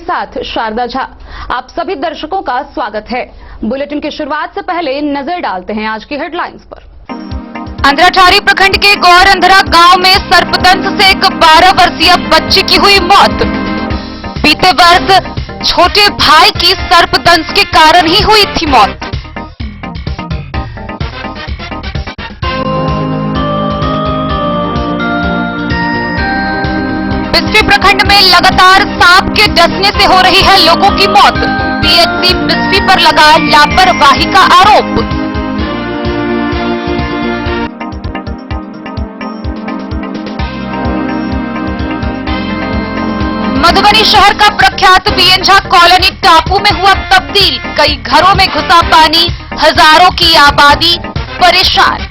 साथ शारदा झा। आप सभी दर्शकों का स्वागत है। बुलेटिन की शुरुआत से पहले नजर डालते हैं आज की हेडलाइंस पर। अंधराठारी प्रखंड के गौरअंधरा गांव में सर्पदंश से एक 12 वर्षीय बच्ची की हुई मौत। बीते वर्ष छोटे भाई की सर्पदंश के कारण ही हुई थी मौत। बिस्फी प्रखंड में लगातार सांप के डसने से हो रही है लोगों की मौत। पीएचसी बिस्फी पर लगा लापरवाही का आरोप। मधुबनी शहर का प्रख्यात बीएनझा कॉलोनी टापू में हुआ तब्दील। कई घरों में घुसा पानी, हजारों की आबादी परेशान।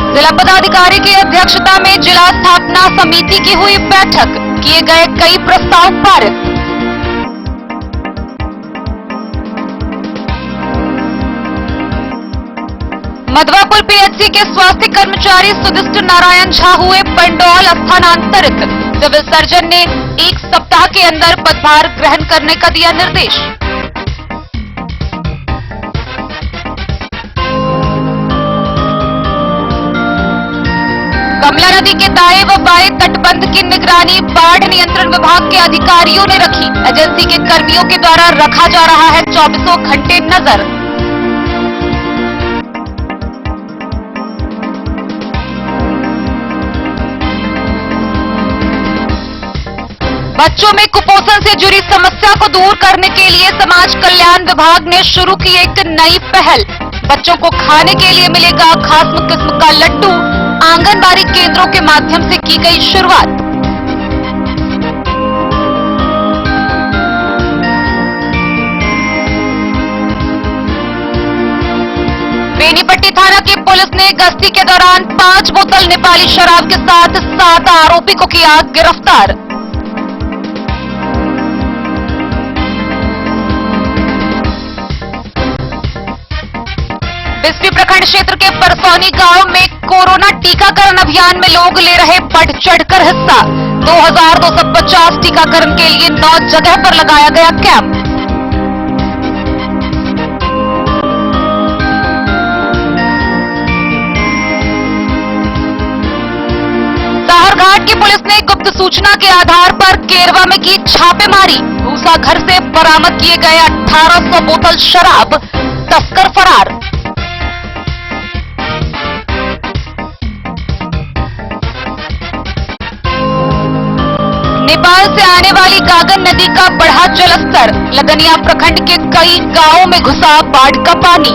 जिला पदाधिकारी की अध्यक्षता में जिला स्थापना समिति की हुई बैठक। किए गए कई प्रस्ताव पारित। मधवापुर पीएचसी के स्वास्थ्य कर्मचारी सुदिष्ट नारायण झा हुए पंडौल स्थानांतरित। सिविल सर्जन ने 1 सप्ताह के अंदर पदभार ग्रहण करने का दिया निर्देश। कमला नदी के दाएं व बाएं तटबंध की निगरानी बाढ़ नियंत्रण विभाग के अधिकारियों ने रखी। एजेंसी के कर्मियों के द्वारा रखा जा रहा है 24 घंटे नजर। बच्चों में कुपोषण से जुड़ी समस्या को दूर करने के लिए समाज कल्याण विभाग ने शुरू की एक नई पहल। बच्चों को खाने के लिए मिलेगा खास किस्म का लड्डू। आंगनबाड़ी केंद्रों के माध्यम से की गई शुरुआत। बेनीपट्टी थाना की पुलिस ने गश्ती के दौरान 5 बोतल नेपाली शराब के साथ 7 आरोपी को किया गिरफ्तार। बिस्फी प्रखंड क्षेत्र के परसौनी गांव में कोरोना टीकाकरण अभियान में लोग ले रहे बढ़ चढ़कर हिस्सा। 2250 टीकाकरण के लिए 9 जगह पर लगाया गया कैंप। साहरघाट की पुलिस ने गुप्त सूचना के आधार पर केरवा में की छापेमारी। भूसा घर से बरामद किए गए 1800 बोतल शराब, तस्कर फरार। नेपाल से आने वाली गागन नदी का बढ़ा जलस्तर। लदनिया प्रखंड के कई गांवों में घुसा बाढ़ का पानी।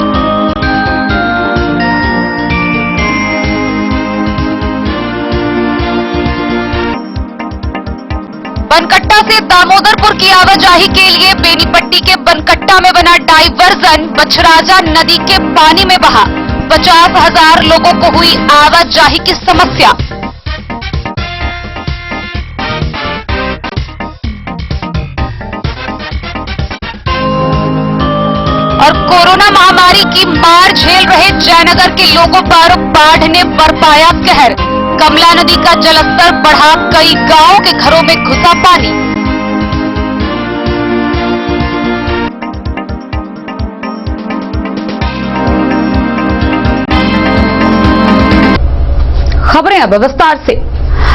बनकट्टा से दामोदरपुर की आवाजाही के लिए बेनीपट्टी के बनकट्टा में बना डाइवर्जन बछराजा नदी के पानी में बहा। 50,000 लोगों को हुई आवाजाही की समस्या। और कोरोना महामारी की मार झेल रहे जयनगर के लोगों पर बाढ़ ने बरपाया कहर। कमला नदी का जलस्तर बढ़ा, कई गांवों के घरों में घुसा पानी। खबरें अब विस्तार से।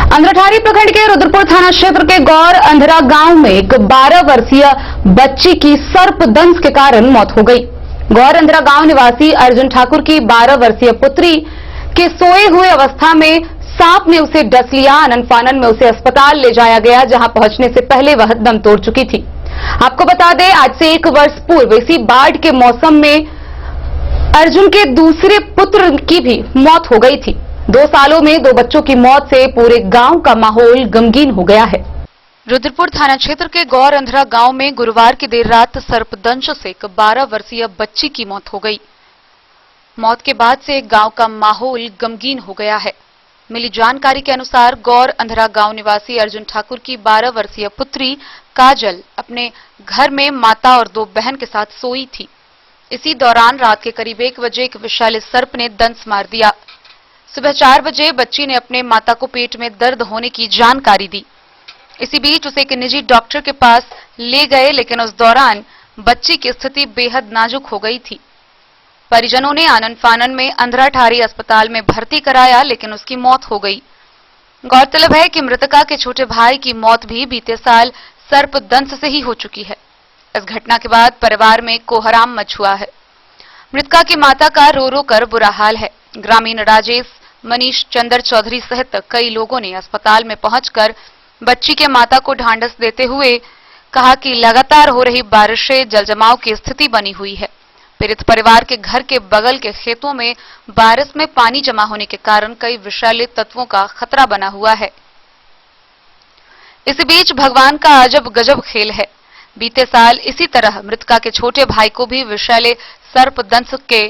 अंधराठारी प्रखंड के रुद्रपुर थाना क्षेत्र के गौरअंधरा गांव में एक 12 वर्षीय बच्ची की सर्पदंश के कारण मौत हो गई। गौरअंधरा गांव निवासी अर्जुन ठाकुर की 12 वर्षीय पुत्री के सोए हुए अवस्था में सांप ने उसे डस लिया। आनन फानन में उसे अस्पताल ले जाया गया, जहां पहुंचने से पहले वह दम तोड़ चुकी थी। आपको बता दें, आज से 1 वर्ष पूर्व इसी बाढ़ के मौसम में अर्जुन के दूसरे पुत्र की भी मौत हो गई थी। 2 सालों में 2 बच्चों की मौत से पूरे गांव का माहौल गमगीन हो गया है। रुद्रपुर थाना क्षेत्र के गौरअंधरा गांव में गुरुवार की देर रात सर्पदंश से एक 12 वर्षीय बच्ची की मौत हो गई। मौत के बाद से गांव का माहौल गमगीन हो गया है। मिली जानकारी के अनुसार गौरअंधरा गांव निवासी अर्जुन ठाकुर की 12 वर्षीय पुत्री काजल अपने घर में माता और 2 बहन के साथ सोई थी। इसी दौरान रात के करीब 1 बजे एक विषैले सर्प ने दंश मार दिया। सुबह 4 बजे बच्ची ने अपने माता को पेट में दर्द होने की जानकारी दी। इसी बीच उसे एक निजी डॉक्टर के पास ले गए, लेकिन उस दौरान बच्ची की स्थिति बेहद नाजुक हो गई थी। परिजनों ने आनन फानन में अंधराठारी अस्पताल में भर्ती कराया, लेकिन उसकी मौत हो गई। गौरतलब है कि मृतका के छोटे भाई की मौत भी बीते साल सर्पदंश से ही हो चुकी है। इस घटना के बाद परिवार में कोहराम मच हुआ है। मृतका की माता का रो रो कर बुरा हाल है। ग्रामीण राजेश, मनीष चंद्र चौधरी सहित कई लोगों ने अस्पताल में पहुंचकर बच्ची के माता को ढांढस देते हुए कहा कि लगातार हो रही बारिश से जलजमाव की स्थिति बनी हुई है। पीड़ित परिवार के घर के बगल के खेतों में बारिश में पानी जमा होने के कारण कई विषैले तत्वों का खतरा बना हुआ है। इसी बीच भगवान का अजब गजब खेल है। बीते साल इसी तरह मृतका के छोटे भाई को भी विषैले सर्पदंश के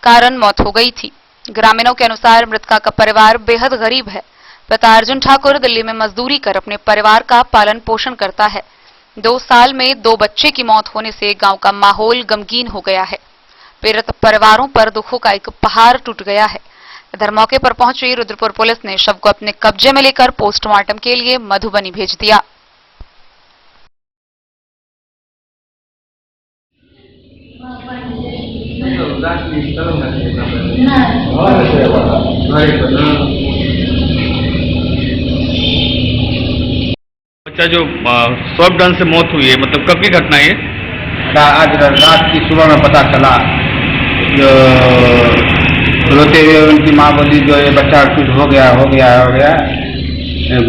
कारण मौत हो गई थी। ग्रामीणों के अनुसार मृतका का परिवार बेहद गरीब है। पिता अर्जुन ठाकुर दिल्ली में मजदूरी कर अपने परिवार का पालन पोषण करता है। 2 साल में 2 बच्चे की मौत होने से गांव का माहौल गमगीन हो गया है। पीड़ित परिवारों पर दुखों का एक पहाड़ टूट गया है। इधर मौके पर पहुंची रुद्रपुर पुलिस ने शव को अपने कब्जे में लेकर पोस्टमार्टम के लिए मधुबनी भेज दिया। बच्चा जो सर्पदंश से मौत हुई है, मतलब कब की घटना है? आज रात की सुबह में पता चला। जो रोते हुए उनकी माँ बोली जो ये बच्चा कुछ हो गया।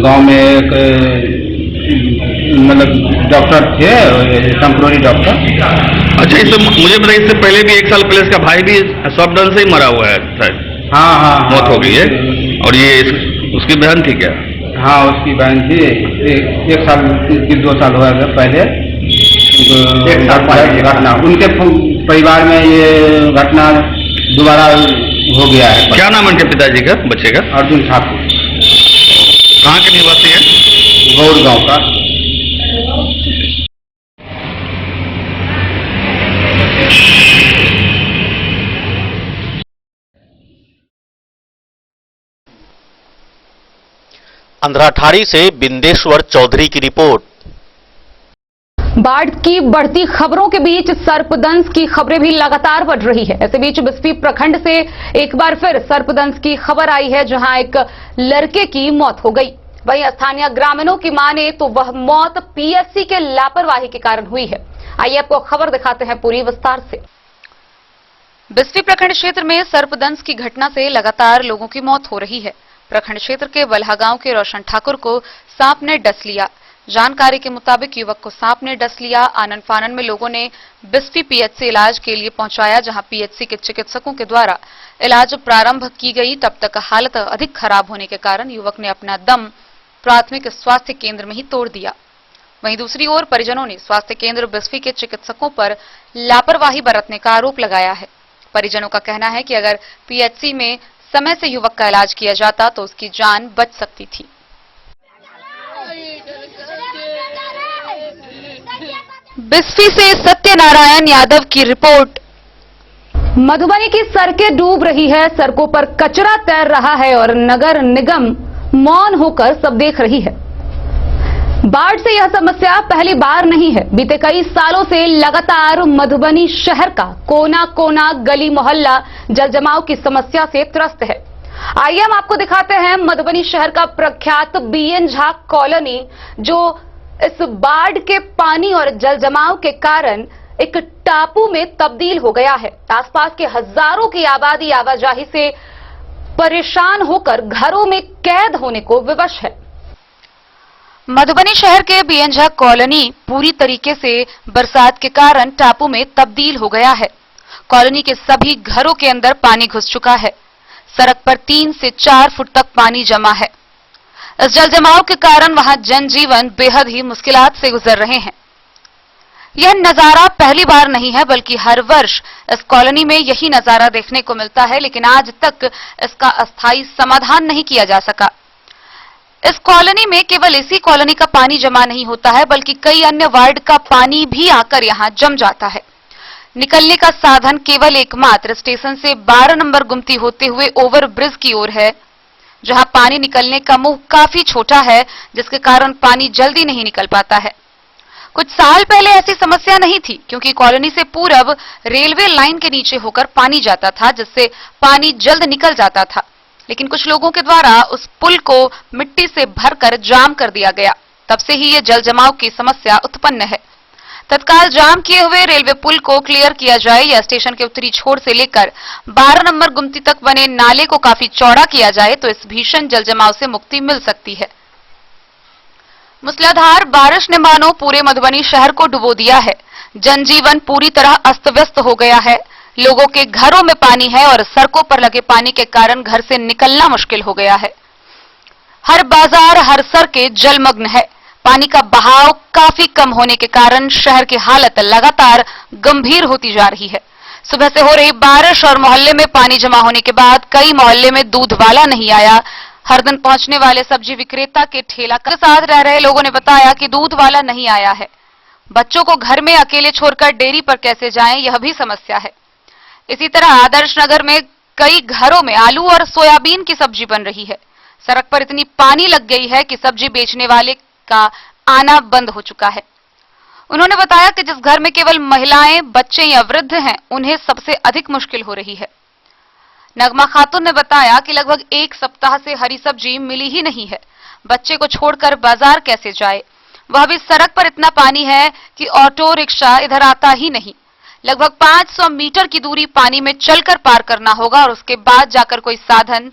गांव में एक मतलब डॉक्टर थे, टेम्पोररी डॉक्टर। अच्छा, इससे मुझे पता, इससे पहले भी 1 साल पहले इसका भाई भी सर्पदंश से ही मरा हुआ है शायद। हाँ, मौत हो गई है। और ये उसकी बहन थी क्या? हाँ, उसकी बहन थी। 1 साल की 2 साल हुआ था पहले। 1 साल पहले घटना उनके परिवार में ये घटना दोबारा हो गया है। क्या नाम है उनके पिताजी का, बच्चे का? अर्जुन ठाकुर। कहाँ के निवासी है? गौर गांव का। अंधराठारी से बिंदेश्वर चौधरी की रिपोर्ट। बाढ़ की बढ़ती खबरों के बीच सर्पदंश की खबरें भी लगातार बढ़ रही है। ऐसे बीच बिस्फी प्रखंड से एक बार फिर सर्पदंश की खबर आई है, जहां एक लड़के की मौत हो गई। वहीं स्थानीय ग्रामीणों की माने तो वह मौत पीएचसी के लापरवाही के कारण हुई है। आइए आपको खबर दिखाते हैं पूरी विस्तार से। बिस्फी प्रखंड क्षेत्र में सर्पदंश की घटना से लगातार लोगों की मौत हो रही है। प्रखंड क्षेत्र के वल्हा गांव के रोशन ठाकुर को सांप ने डस लिया। जानकारी के मुताबिक युवक को सांप ने डस लिया। आनन फानन में लोगों ने बिस्फी पीएचसी इलाज के लिए पहुंचाया, जहां पीएचसी के चिकित्सकों के द्वारा इलाज प्रारंभ की गई। तब तक हालत अधिक खराब होने के कारण युवक ने अपना दम प्राथमिक स्वास्थ्य केंद्र में ही तोड़ दिया। वहीं दूसरी ओर परिजनों ने स्वास्थ्य केंद्र बिस्फी के चिकित्सकों पर लापरवाही बरतने का आरोप लगाया है। परिजनों का कहना है कि अगर पीएचसी में समय से युवक का इलाज किया जाता तो उसकी जान बच सकती थी। बिस्फी से सत्यनारायण यादव की रिपोर्ट। मधुबनी की सड़कें डूब रही है, सड़कों पर कचरा तैर रहा है और नगर निगम मौन होकर सब देख रही है। बाढ़ से यह समस्या पहली बार नहीं है। बीते कई सालों से लगातार मधुबनी शहर का कोना कोना, गली मोहल्ला जलजमाव की समस्या से त्रस्त है। आइए हम आपको दिखाते हैं मधुबनी शहर का प्रख्यात बीएन झा कॉलोनी, जो इस बाढ़ के पानी और जलजमाव के कारण एक टापू में तब्दील हो गया है। आसपास के हजारों की आबादी आवाजाही से परेशान होकर घरों में कैद होने को विवश है। मधुबनी शहर के बीएन झा कॉलोनी पूरी तरीके से बरसात के कारण टापू में तब्दील हो गया है। कॉलोनी के सभी घरों के अंदर पानी घुस चुका है। सड़क पर 3 से 4 फुट तक पानी जमा है। इस जलजमाव के कारण वहां जनजीवन बेहद ही मुश्किलात से गुजर रहे हैं। यह नजारा पहली बार नहीं है, बल्कि हर वर्ष इस कॉलोनी में यही नजारा देखने को मिलता है, लेकिन आज तक इसका अस्थायी समाधान नहीं किया जा सका। इस कॉलोनी में केवल इसी कॉलोनी का पानी जमा नहीं होता है, बल्कि कई अन्य वार्ड का पानी भी आकर यहां जम जाता है। निकलने का साधन केवल एकमात्र स्टेशन से 12 नंबर गुमती होते हुए ओवर ब्रिज की ओर है, जहां पानी निकलने का मुंह काफी छोटा है, जिसके कारण पानी जल्दी नहीं निकल पाता है। कुछ साल पहले ऐसी समस्या नहीं थी, क्योंकि कॉलोनी से पूरब रेलवे लाइन के नीचे होकर पानी जाता था, जिससे पानी जल्द निकल जाता था। लेकिन कुछ लोगों के द्वारा उस पुल को मिट्टी से भरकर जाम कर दिया गया। तब से ही ये जल जमाव की समस्या उत्पन्न है। तत्काल जाम किए हुए रेलवे पुल को क्लियर किया जाए या स्टेशन के उत्तरी छोर से लेकर 12 नंबर गुमती तक बने नाले को काफी चौड़ा किया जाए तो इस भीषण जल जमाव से मुक्ति मिल सकती है। मूसलाधार बारिश ने मानो पूरे मधुबनी शहर को डुबो दिया है। जनजीवन पूरी तरह अस्त व्यस्त हो गया है। लोगों के घरों में पानी है और सड़कों पर लगे पानी के कारण घर से निकलना मुश्किल हो गया है। हर बाजार, हर सड़कें जलमग्न है। पानी का बहाव काफी कम होने के कारण शहर की हालत लगातार गंभीर होती जा रही है। सुबह से हो रही बारिश और मोहल्ले में पानी जमा होने के बाद कई मोहल्ले में दूध वाला नहीं आया। हर दिन पहुंचने वाले सब्जी विक्रेता के ठेला के साथ रह रहे लोगों ने बताया कि दूध वाला नहीं आया है। बच्चों को घर में अकेले छोड़कर डेयरी पर कैसे जाएं, यह भी समस्या है। इसी तरह आदर्श नगर में कई घरों में आलू और सोयाबीन की सब्जी बन रही है। सड़क पर इतनी पानी लग गई है कि सब्जी बेचने वाले का आना बंद हो चुका है। उन्होंने बताया कि जिस घर में केवल महिलाएं, बच्चे या वृद्ध हैं, उन्हें सबसे अधिक मुश्किल हो रही है। नगमा खातून ने बताया कि लगभग 1 सप्ताह से हरी सब्जी मिली ही नहीं है। बच्चे को छोड़कर बाजार कैसे जाए, वह भी सड़क पर इतना पानी है कि ऑटो रिक्शा इधर आता ही नहीं। लगभग 500 मीटर की दूरी पानी में चलकर पार करना होगा और उसके बाद जाकर कोई साधन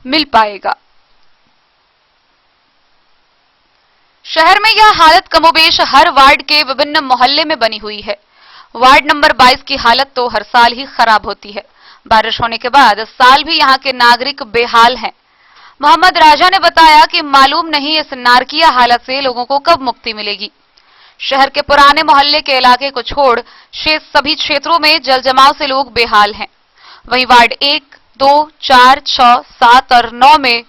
मिल पाएगा। शहर में यह हालत कमोबेश हर वार्ड के विभिन्न मोहल्ले में बनी हुई है। वार्ड नंबर 22 की हालत तो हर साल ही खराब होती है। बारिश होने के बाद इस साल भी यहाँ के नागरिक बेहाल हैं। मोहम्मद राजा ने बताया कि मालूम नहीं इस नारकीय हालत से लोगों को कब मुक्ति मिलेगी। शहर के पुराने मोहल्ले के इलाके को छोड़ शेष सभी क्षेत्रों में जल जमाव से लोग बेहाल हैं। वहीं वार्ड 1, 2, 4, 6, 7 और 9 में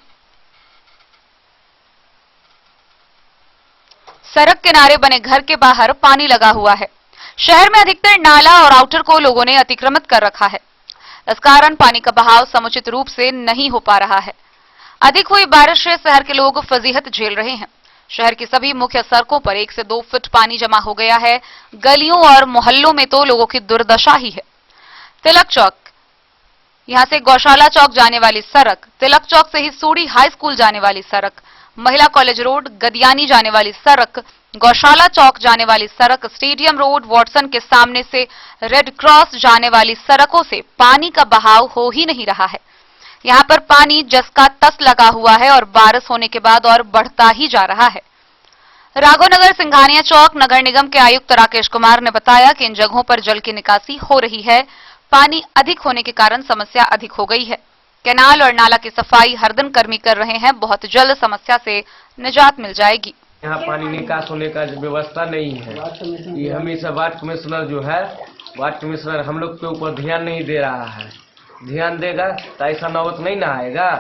सड़क किनारे बने घर के बाहर पानी लगा हुआ है। शहर में अधिकतर नाला और आउटर को लोगों ने अतिक्रमित कर रखा है। इस कारण पानी का बहाव समुचित रूप से नहीं हो पा रहा है। अधिक हुई बारिश से शहर के लोग फजीहत झेल रहे हैं। शहर की सभी मुख्य सड़कों पर 1 से 2 फुट पानी जमा हो गया है। गलियों और मोहल्लों में तो लोगों की दुर्दशा ही है। तिलक चौक, यहां से गौशाला चौक जाने वाली सड़क, तिलक चौक से ही सूड़ी हाई स्कूल जाने वाली सड़क, महिला कॉलेज रोड, गदियानी जाने वाली सड़क, गौशाला चौक जाने वाली सड़क, स्टेडियम रोड, वॉटसन के सामने से रेड क्रॉस जाने वाली सड़कों से पानी का बहाव हो ही नहीं रहा है। यहाँ पर पानी जस का तस लगा हुआ है और बारिश होने के बाद और बढ़ता ही जा रहा है। राघवनगर, सिंघानिया चौक, नगर निगम के आयुक्त राकेश कुमार ने बताया कि इन जगहों पर जल की निकासी हो रही है। पानी अधिक होने के कारण समस्या अधिक हो गई है। कैनाल और नाला की सफाई हर दिन कर्मी कर रहे हैं। बहुत जल्द समस्या से निजात मिल जाएगी। यहाँ पानी निकास होने का व्यवस्था नहीं है। ये हमेशा वार्ड कमिश्नर जो है, वार्ड कमिश्नर हम लोग के ऊपर ध्यान नहीं दे रहा है। ध्यान देगा तो ऐसा नौबत नहीं ना आएगा।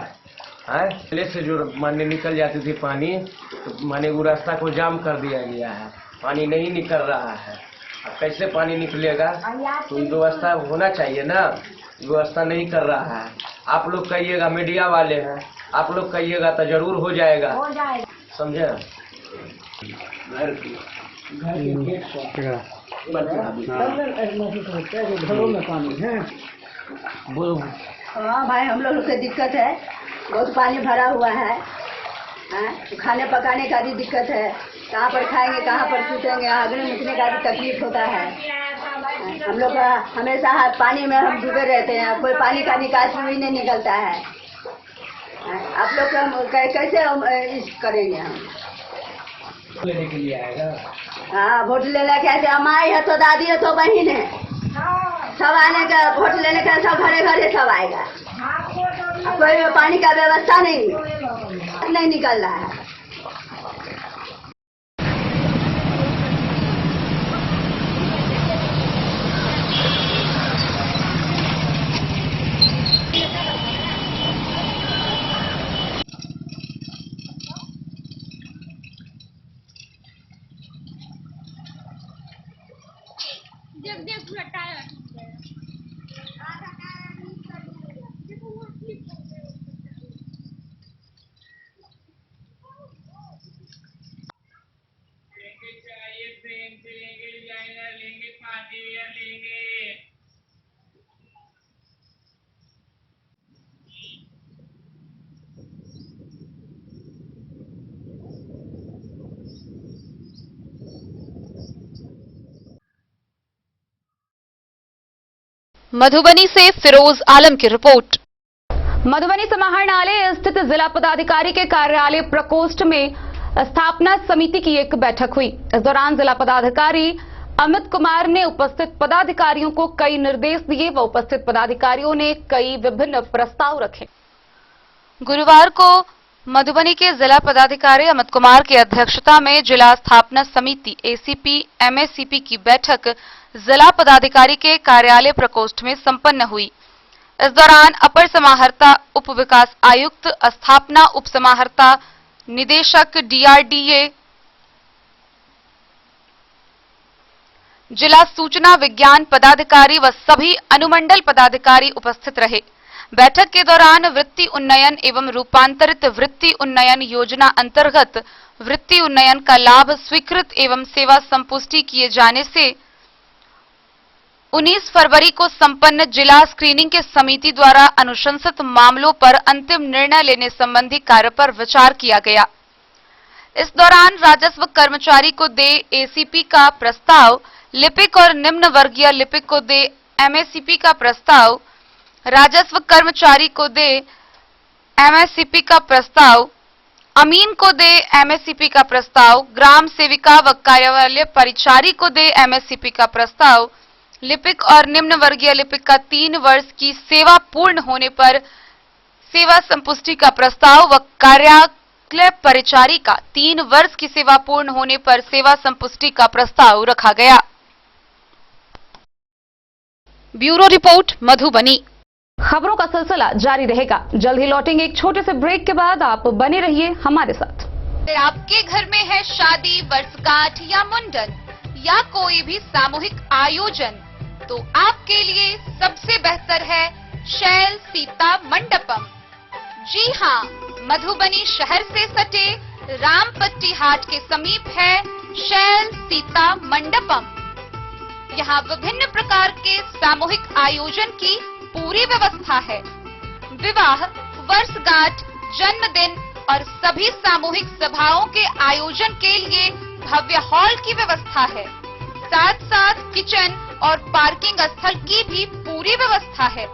पहले से जो माने निकल जाती थी पानी, तो माने वो रास्ता को जाम कर दिया गया है। पानी नहीं निकल रहा है। अब कैसे पानी निकलेगा? तो व्यवस्था होना चाहिए ना। व्यवस्था नहीं कर रहा है। आप लोग कहिएगा, मीडिया वाले हैं, आप लोग कहिएगा तो जरूर हो जाएगा। समझे? घर के घरों में पानी है। हाँ भाई, हम लोग से दिक्कत है। बहुत पानी भरा हुआ है। खाने पकाने का भी दिक्कत है। कहाँ पर खाएंगे, कहाँ पर सूतेंगे, आगने मिटने का भी तकलीफ होता है। हम लोग हमेशा पानी में हम डूबे रहते हैं। कोई पानी का निकास भी नहीं निकलता है। आप लोग कैसे करेंगे? हम लेने के लिए आएगा। हाँ, वोट लेने कैसे? हमारी है तो दादी है तो बहन है, सब आने का वोट लेने का, सब घरे घरे सब आएगा। कोई पानी का व्यवस्था नहीं निकल रहा है। मधुबनी से फिरोज आलम की रिपोर्ट। मधुबनी समाहरणालय स्थित जिला पदाधिकारी के कार्यालय प्रकोष्ठ में स्थापना समिति की एक बैठक हुई। इस दौरान जिला पदाधिकारी अमित कुमार ने उपस्थित पदाधिकारियों को कई निर्देश दिए व उपस्थित पदाधिकारियों ने कई विभिन्न प्रस्ताव रखे। गुरुवार को मधुबनी के जिला पदाधिकारी अमित कुमार की अध्यक्षता में जिला स्थापना समिति एसीपी एमएससीपी की बैठक जिला पदाधिकारी के कार्यालय प्रकोष्ठ में संपन्न हुई। इस दौरान अपर समाहर्ता उप विकास आयुक्त, स्थापना उप समाहर्ता, निदेशक डीआरडीए, जिला सूचना विज्ञान पदाधिकारी व सभी अनुमंडल पदाधिकारी उपस्थित रहे। बैठक के दौरान वृत्ति उन्नयन एवं रूपांतरित वृत्ति उन्नयन योजना अंतर्गत वृत्ति उन्नयन का लाभ स्वीकृत एवं सेवा संपुष्टि किए जाने से 19 फरवरी को संपन्न जिला स्क्रीनिंग के समिति द्वारा अनुशंसित मामलों पर अंतिम निर्णय लेने संबंधी कार्य पर विचार किया गया। इस दौरान राजस्व कर्मचारी को दे एसीपी का प्रस्ताव, लिपिक और निम्न वर्गीय लिपिक को दे एमएससीपी का प्रस्ताव, राजस्व कर्मचारी को दे एमएससीपी का प्रस्ताव, अमीन को दे एमएससीपी का प्रस्ताव, ग्राम सेविका व कार्यालय परिचारी को दे एमएससीपी का प्रस्ताव, लिपिक और निम्न वर्गीय लिपिक का 3 वर्ष की सेवा पूर्ण होने पर सेवा संपुष्टि का प्रस्ताव व कार्यालय परिचारी का 3 वर्ष की सेवा पूर्ण होने पर सेवा संपुष्टि का प्रस्ताव रखा गया। Bureau report, Madhubani. खबरों का सिलसिला जारी रहेगा। जल्द ही लौटेंगे एक छोटे से ब्रेक के बाद। आप बने रहिए हमारे साथ। अगर आपके घर में है शादी, वर्षगांठ या मुंडन या कोई भी सामूहिक आयोजन, तो आपके लिए सबसे बेहतर है शैल सीता मंडपम। जी हाँ, मधुबनी शहर से सटे रामपट्टी हाट के समीप है शैल सीता मंडपम। यहाँ विभिन्न प्रकार के सामूहिक आयोजन की पूरी व्यवस्था है। विवाह, वर्षगांठ, जन्मदिन और सभी सामूहिक सभाओं के आयोजन के लिए भव्य हॉल की व्यवस्था है। साथ साथ किचन और पार्किंग स्थल की भी पूरी व्यवस्था है।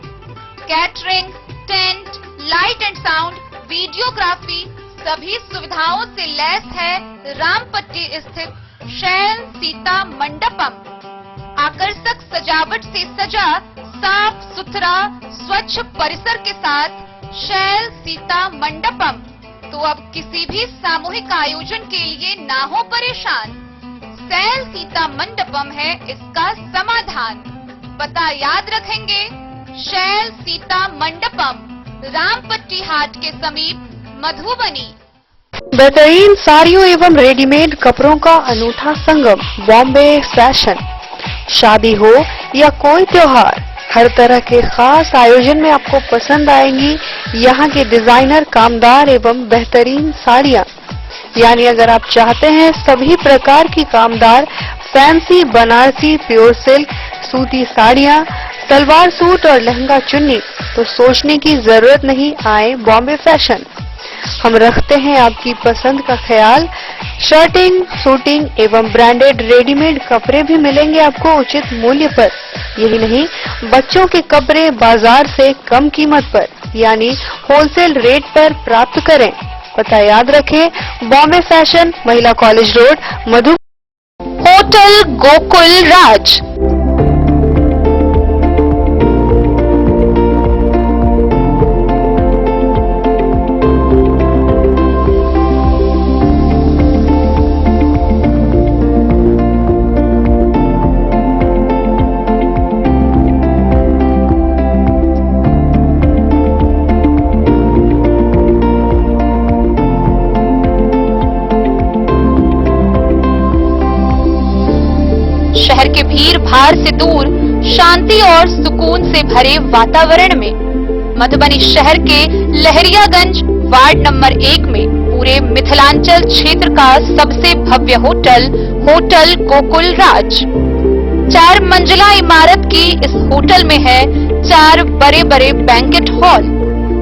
Catering, tent, light and sound, videography सभी सुविधाओं से लैस है रामपट्टी स्थित शैल सीता मंडपम। आकर्षक सजावट से सजा साफ सुथरा स्वच्छ परिसर के साथ शैल सीता मंडपम। तो अब किसी भी सामूहिक आयोजन के लिए ना हो परेशान, शैल सीता मंडपम है इसका समाधान। पता याद रखेंगे, शैल सीता मंडपम, रामपट्टी हाट के समीप, मधुबनी। बेहतरीन साड़ियों एवं रेडीमेड कपड़ों का अनूठा संगम, बॉम्बे फैशन। शादी हो या कोई त्योहार, हर तरह के खास आयोजन में आपको पसंद आएंगी यहाँ के डिजाइनर, कामदार एवं बेहतरीन साड़ियाँ। यानी अगर आप चाहते हैं सभी प्रकार की कामदार, फैंसी, बनारसी, प्योर सिल्क, सूती साड़ियाँ, सलवार सूट और लहंगा चुन्नी, तो सोचने की जरूरत नहीं, आए बॉम्बे फैशन। हम रखते हैं आपकी पसंद का ख्याल। शर्टिंग, सूटिंग एवं ब्रांडेड रेडीमेड कपड़े भी मिलेंगे आपको उचित मूल्य पर। यही नहीं, बच्चों के कपड़े बाजार से कम कीमत पर यानी होलसेल रेट पर प्राप्त करें। पता याद रखें, बॉम्बे फैशन, महिला कॉलेज रोड, मधु। होटल गोकुल राज। शहर के भीड़ भाड़ से दूर शांति और सुकून से भरे वातावरण में मधुबनी शहर के लहरियागंज वार्ड नंबर 1 में पूरे मिथिलांचल क्षेत्र का सबसे भव्य होटल होटल गोकुल राज 4 मंजिला इमारत की इस होटल में है 4 बड़े बड़े बैंकेट हॉल,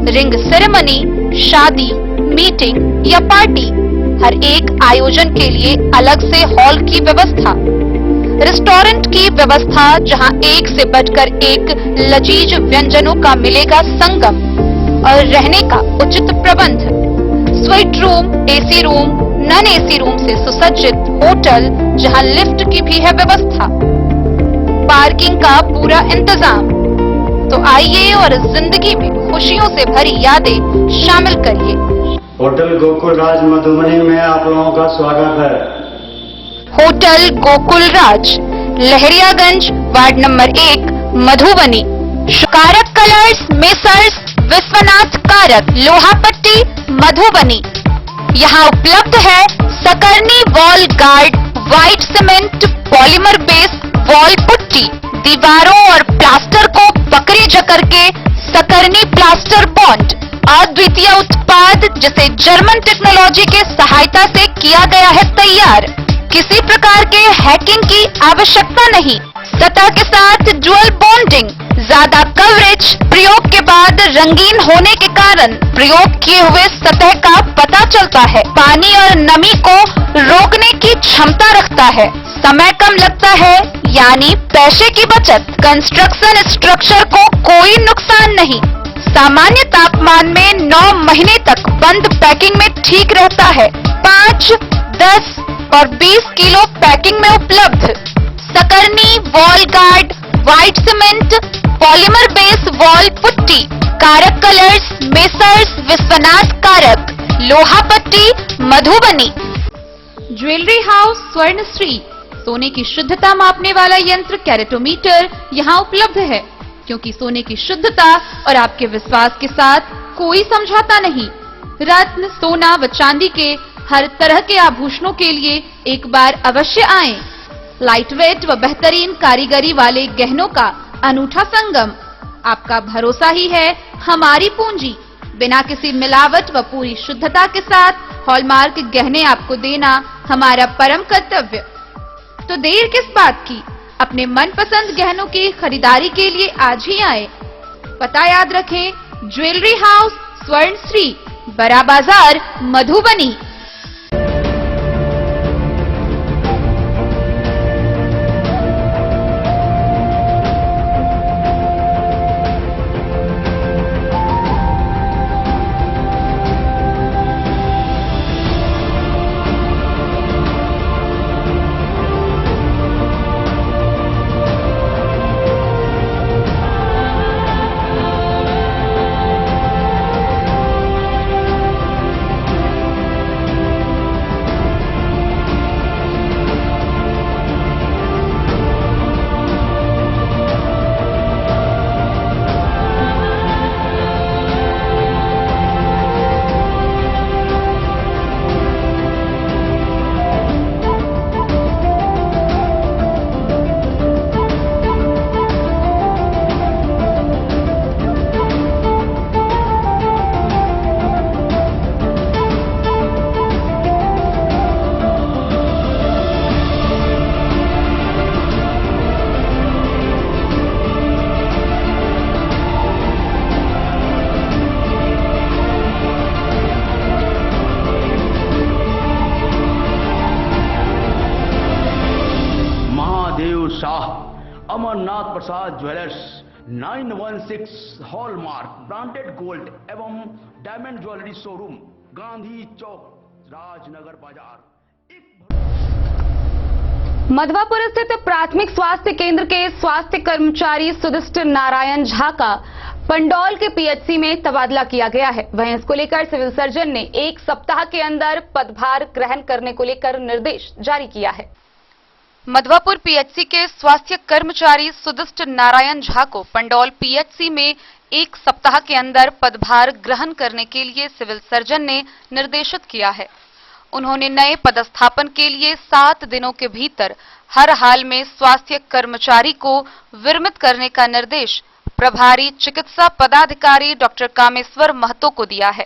रिंग सेरेमनी, शादी, मीटिंग या पार्टी, हर एक आयोजन के लिए अलग से हॉल की व्यवस्था, रेस्टोरेंट की व्यवस्था जहां एक से बढ़कर एक लजीज व्यंजनों का मिलेगा संगम और रहने का उचित प्रबंध, suite room, AC room, non AC room से सुसज्जित होटल जहां लिफ्ट की भी है व्यवस्था, पार्किंग का पूरा इंतजाम। तो आइए और जिंदगी में खुशियों से भरी यादें शामिल करिए। होटल गोकुल राज मधुबनी में आप लोगों का स्वागत है। होटल गोकुल राज, लहरियागंज, वार्ड नंबर 1, मधुबनी। कारक कलर्स, मेसर्स विश्वनाथ कारक, लोहापट्टी, मधुबनी। यहाँ उपलब्ध है Sakarni wall guard, white cement, polymer base wall putty, दीवारों और प्लास्टर को पकड़े जकर के सकरनी प्लास्टर बॉन्ड, अद्वितीय उत्पाद जिसे जर्मन टेक्नोलॉजी के सहायता से किया गया है तैयार। किसी प्रकार के हैकिंग की आवश्यकता नहीं, सतह के साथ डुअल बॉन्डिंग, ज्यादा कवरेज, प्रयोग के बाद रंगीन होने के कारण प्रयोग किए हुए सतह का पता चलता है, पानी और नमी को रोकने की क्षमता रखता है, समय कम लगता है यानी पैसे की बचत, कंस्ट्रक्शन स्ट्रक्चर को कोई नुकसान नहीं, सामान्य तापमान में 9 महीने तक बंद पैकिंग में ठीक रहता है, 5, 10 और 20 किलो पैकिंग में उपलब्ध। Sakarni wall guard, white cement, polymer base wall putty, Karak colours, messrs Vishwanath Karak, Lohapatti, Madhubani. Jewellery house Swarnashree, सोने की शुद्धता मापने वाला यंत्र कैरेटोमीटर यहाँ उपलब्ध है, क्योंकि सोने की शुद्धता और आपके विश्वास के साथ कोई समझौता नहीं। रत्न, सोना व चांदी के हर तरह के आभूषणों के लिए एक बार अवश्य आएं। लाइट वेट व बेहतरीन कारीगरी वाले गहनों का अनूठा संगम, आपका भरोसा ही है हमारी पूंजी। बिना किसी मिलावट व पूरी शुद्धता के साथ हॉलमार्क गहने आपको देना हमारा परम कर्तव्य। तो देर किस बात की, अपने मनपसंद गहनों की खरीदारी के लिए आज ही आए। पता याद रखें, ज्वेलरी हाउस स्वर्णश्री, बड़ा बाजार, मधुबनी। अमरनाथ प्रसाद ज्वेलर्स 916 हॉलमार्क ब्रांडेड गोल्ड एवं डायमंड ज्वेलरी शोरूम, गांधी चौक, राजनगर बाजार। मधवापुर स्थित प्राथमिक स्वास्थ्य केंद्र के स्वास्थ्य कर्मचारी सुदिष्ट नारायण झा का पंडौल के पीएचसी में तबादला किया गया है। वहीं इसको लेकर सिविल सर्जन ने 1 सप्ताह के अंदर पदभार ग्रहण करने को लेकर निर्देश जारी किया है। मधवापुर पीएचसी के स्वास्थ्य कर्मचारी सुदिष्ट नारायण झा को पंडौल पीएचसी में 1 सप्ताह के अंदर पदभार ग्रहण करने के लिए सिविल सर्जन ने निर्देशित किया है। उन्होंने नए पदस्थापन के लिए 7 दिनों के भीतर हर हाल में स्वास्थ्य कर्मचारी को विरमित करने का निर्देश प्रभारी चिकित्सा पदाधिकारी डॉक्टर कामेश्वर महतो को दिया है।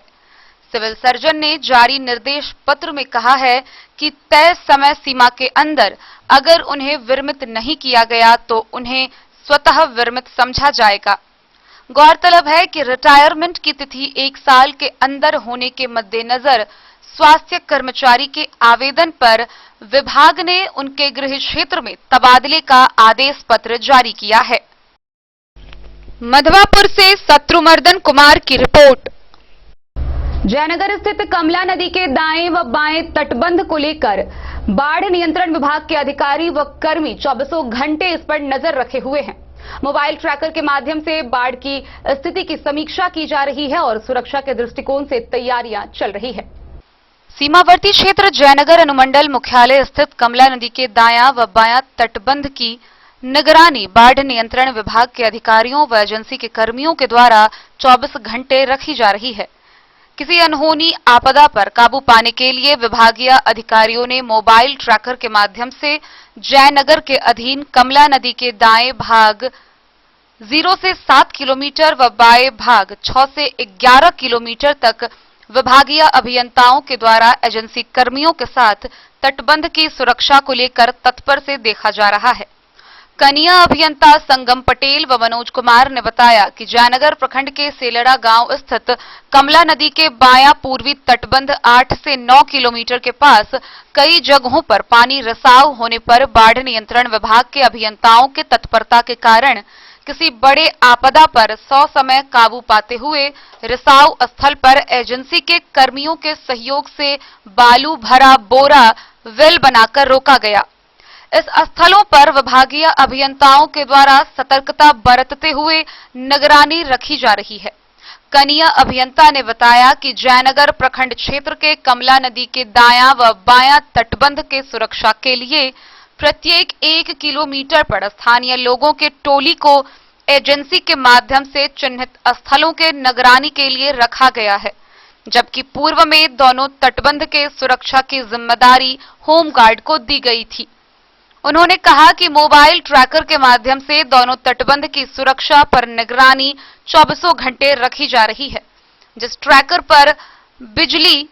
सिविल सर्जन ने जारी निर्देश पत्र में कहा है कि तय समय सीमा के अंदर अगर उन्हें विरमित नहीं किया गया तो उन्हें स्वतः विरमित समझा जाएगा। गौरतलब है कि रिटायरमेंट की तिथि 1 साल के अंदर होने के मद्देनजर स्वास्थ्य कर्मचारी के आवेदन पर विभाग ने उनके गृह क्षेत्र में तबादले का आदेश पत्र जारी किया है। मधवापुर से शत्रुमर्दन कुमार की रिपोर्ट। जयनगर स्थित कमला नदी के दाएं व बाएं तटबंध को लेकर बाढ़ नियंत्रण विभाग के अधिकारी व कर्मी 24 घंटे इस पर नजर रखे हुए हैं। मोबाइल ट्रैकर के माध्यम से बाढ़ की स्थिति की समीक्षा की जा रही है और सुरक्षा के दृष्टिकोण से तैयारियां चल रही है। सीमावर्ती क्षेत्र जयनगर अनुमंडल मुख्यालय स्थित कमला नदी के दायां व बायां तटबंध की निगरानी बाढ़ नियंत्रण विभाग के अधिकारियों व एजेंसी के कर्मियों के द्वारा 24 घंटे रखी जा रही है। किसी अनहोनी आपदा पर काबू पाने के लिए विभागीय अधिकारियों ने मोबाइल ट्रैकर के माध्यम से जयनगर के अधीन कमला नदी के दाएं भाग 0 से 7 किलोमीटर व बाएं भाग 6 से 11 किलोमीटर तक विभागीय अभियंताओं के द्वारा एजेंसी कर्मियों के साथ तटबंध की सुरक्षा को लेकर तत्पर से देखा जा रहा है। कनिया अभियंता संगम पटेल व मनोज कुमार ने बताया कि जयनगर प्रखंड के सेलड़ा गांव स्थित कमला नदी के बायां पूर्वी तटबंध 8 से 9 किलोमीटर के पास कई जगहों पर पानी रिसाव होने पर बाढ़ नियंत्रण विभाग के अभियंताओं के तत्परता के कारण किसी बड़े आपदा पर 100 समय काबू पाते हुए रिसाव स्थल पर एजेंसी के कर्मियों के सहयोग से बालू भरा बोरा वेल बनाकर रोका गया। इस स्थलों पर विभागीय अभियंताओं के द्वारा सतर्कता बरतते हुए निगरानी रखी जा रही है। कनिया अभियंता ने बताया कि जयनगर प्रखंड क्षेत्र के कमला नदी के दायां व बायां तटबंध के सुरक्षा के लिए प्रत्येक 1 किलोमीटर पर स्थानीय लोगों के टोली को एजेंसी के माध्यम से चिन्हित स्थलों के निगरानी के लिए रखा गया है, जबकि पूर्व में दोनों तटबंध के सुरक्षा की जिम्मेदारी होमगार्ड को दी गई थी। उन्होंने कहा कि मोबाइल ट्रैकर के माध्यम से दोनों तटबंध की सुरक्षा पर निगरानी 24 घंटे रखी जा रही है, जिस ट्रैकर पर बिजली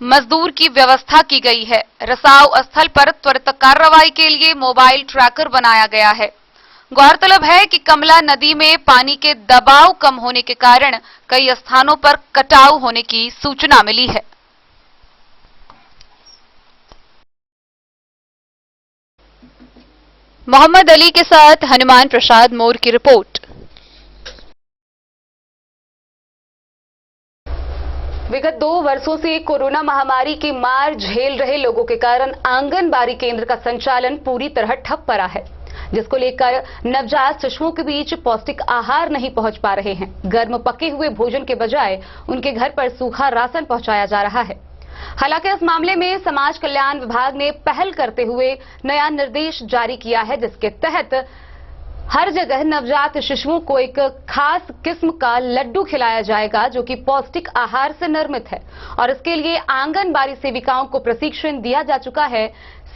मजदूर की व्यवस्था की गई है। रिसाव स्थल पर त्वरित कार्रवाई के लिए मोबाइल ट्रैकर बनाया गया है। गौरतलब है कि कमला नदी में पानी के दबाव कम होने के कारण कई स्थानों पर कटाव होने की सूचना मिली है। मोहम्मद अली के साथ हनुमान प्रसाद मोर की रिपोर्ट। विगत 2 वर्षों से कोरोना महामारी की मार झेल रहे लोगों के कारण आंगनबाड़ी केंद्र का संचालन पूरी तरह ठप पड़ा है, जिसको लेकर नवजात शिशुओं के बीच पौष्टिक आहार नहीं पहुंच पा रहे हैं। गर्म पके हुए भोजन के बजाय उनके घर पर सूखा राशन पहुंचाया जा रहा है। हालांकि इस मामले में समाज कल्याण विभाग ने पहल करते हुए नया निर्देश जारी किया है, जिसके तहत हर जगह नवजात शिशुओं को एक खास किस्म का लड्डू खिलाया जाएगा, जो कि पौष्टिक आहार से निर्मित है और इसके लिए आंगनबाड़ी सेविकाओं को प्रशिक्षण दिया जा चुका है।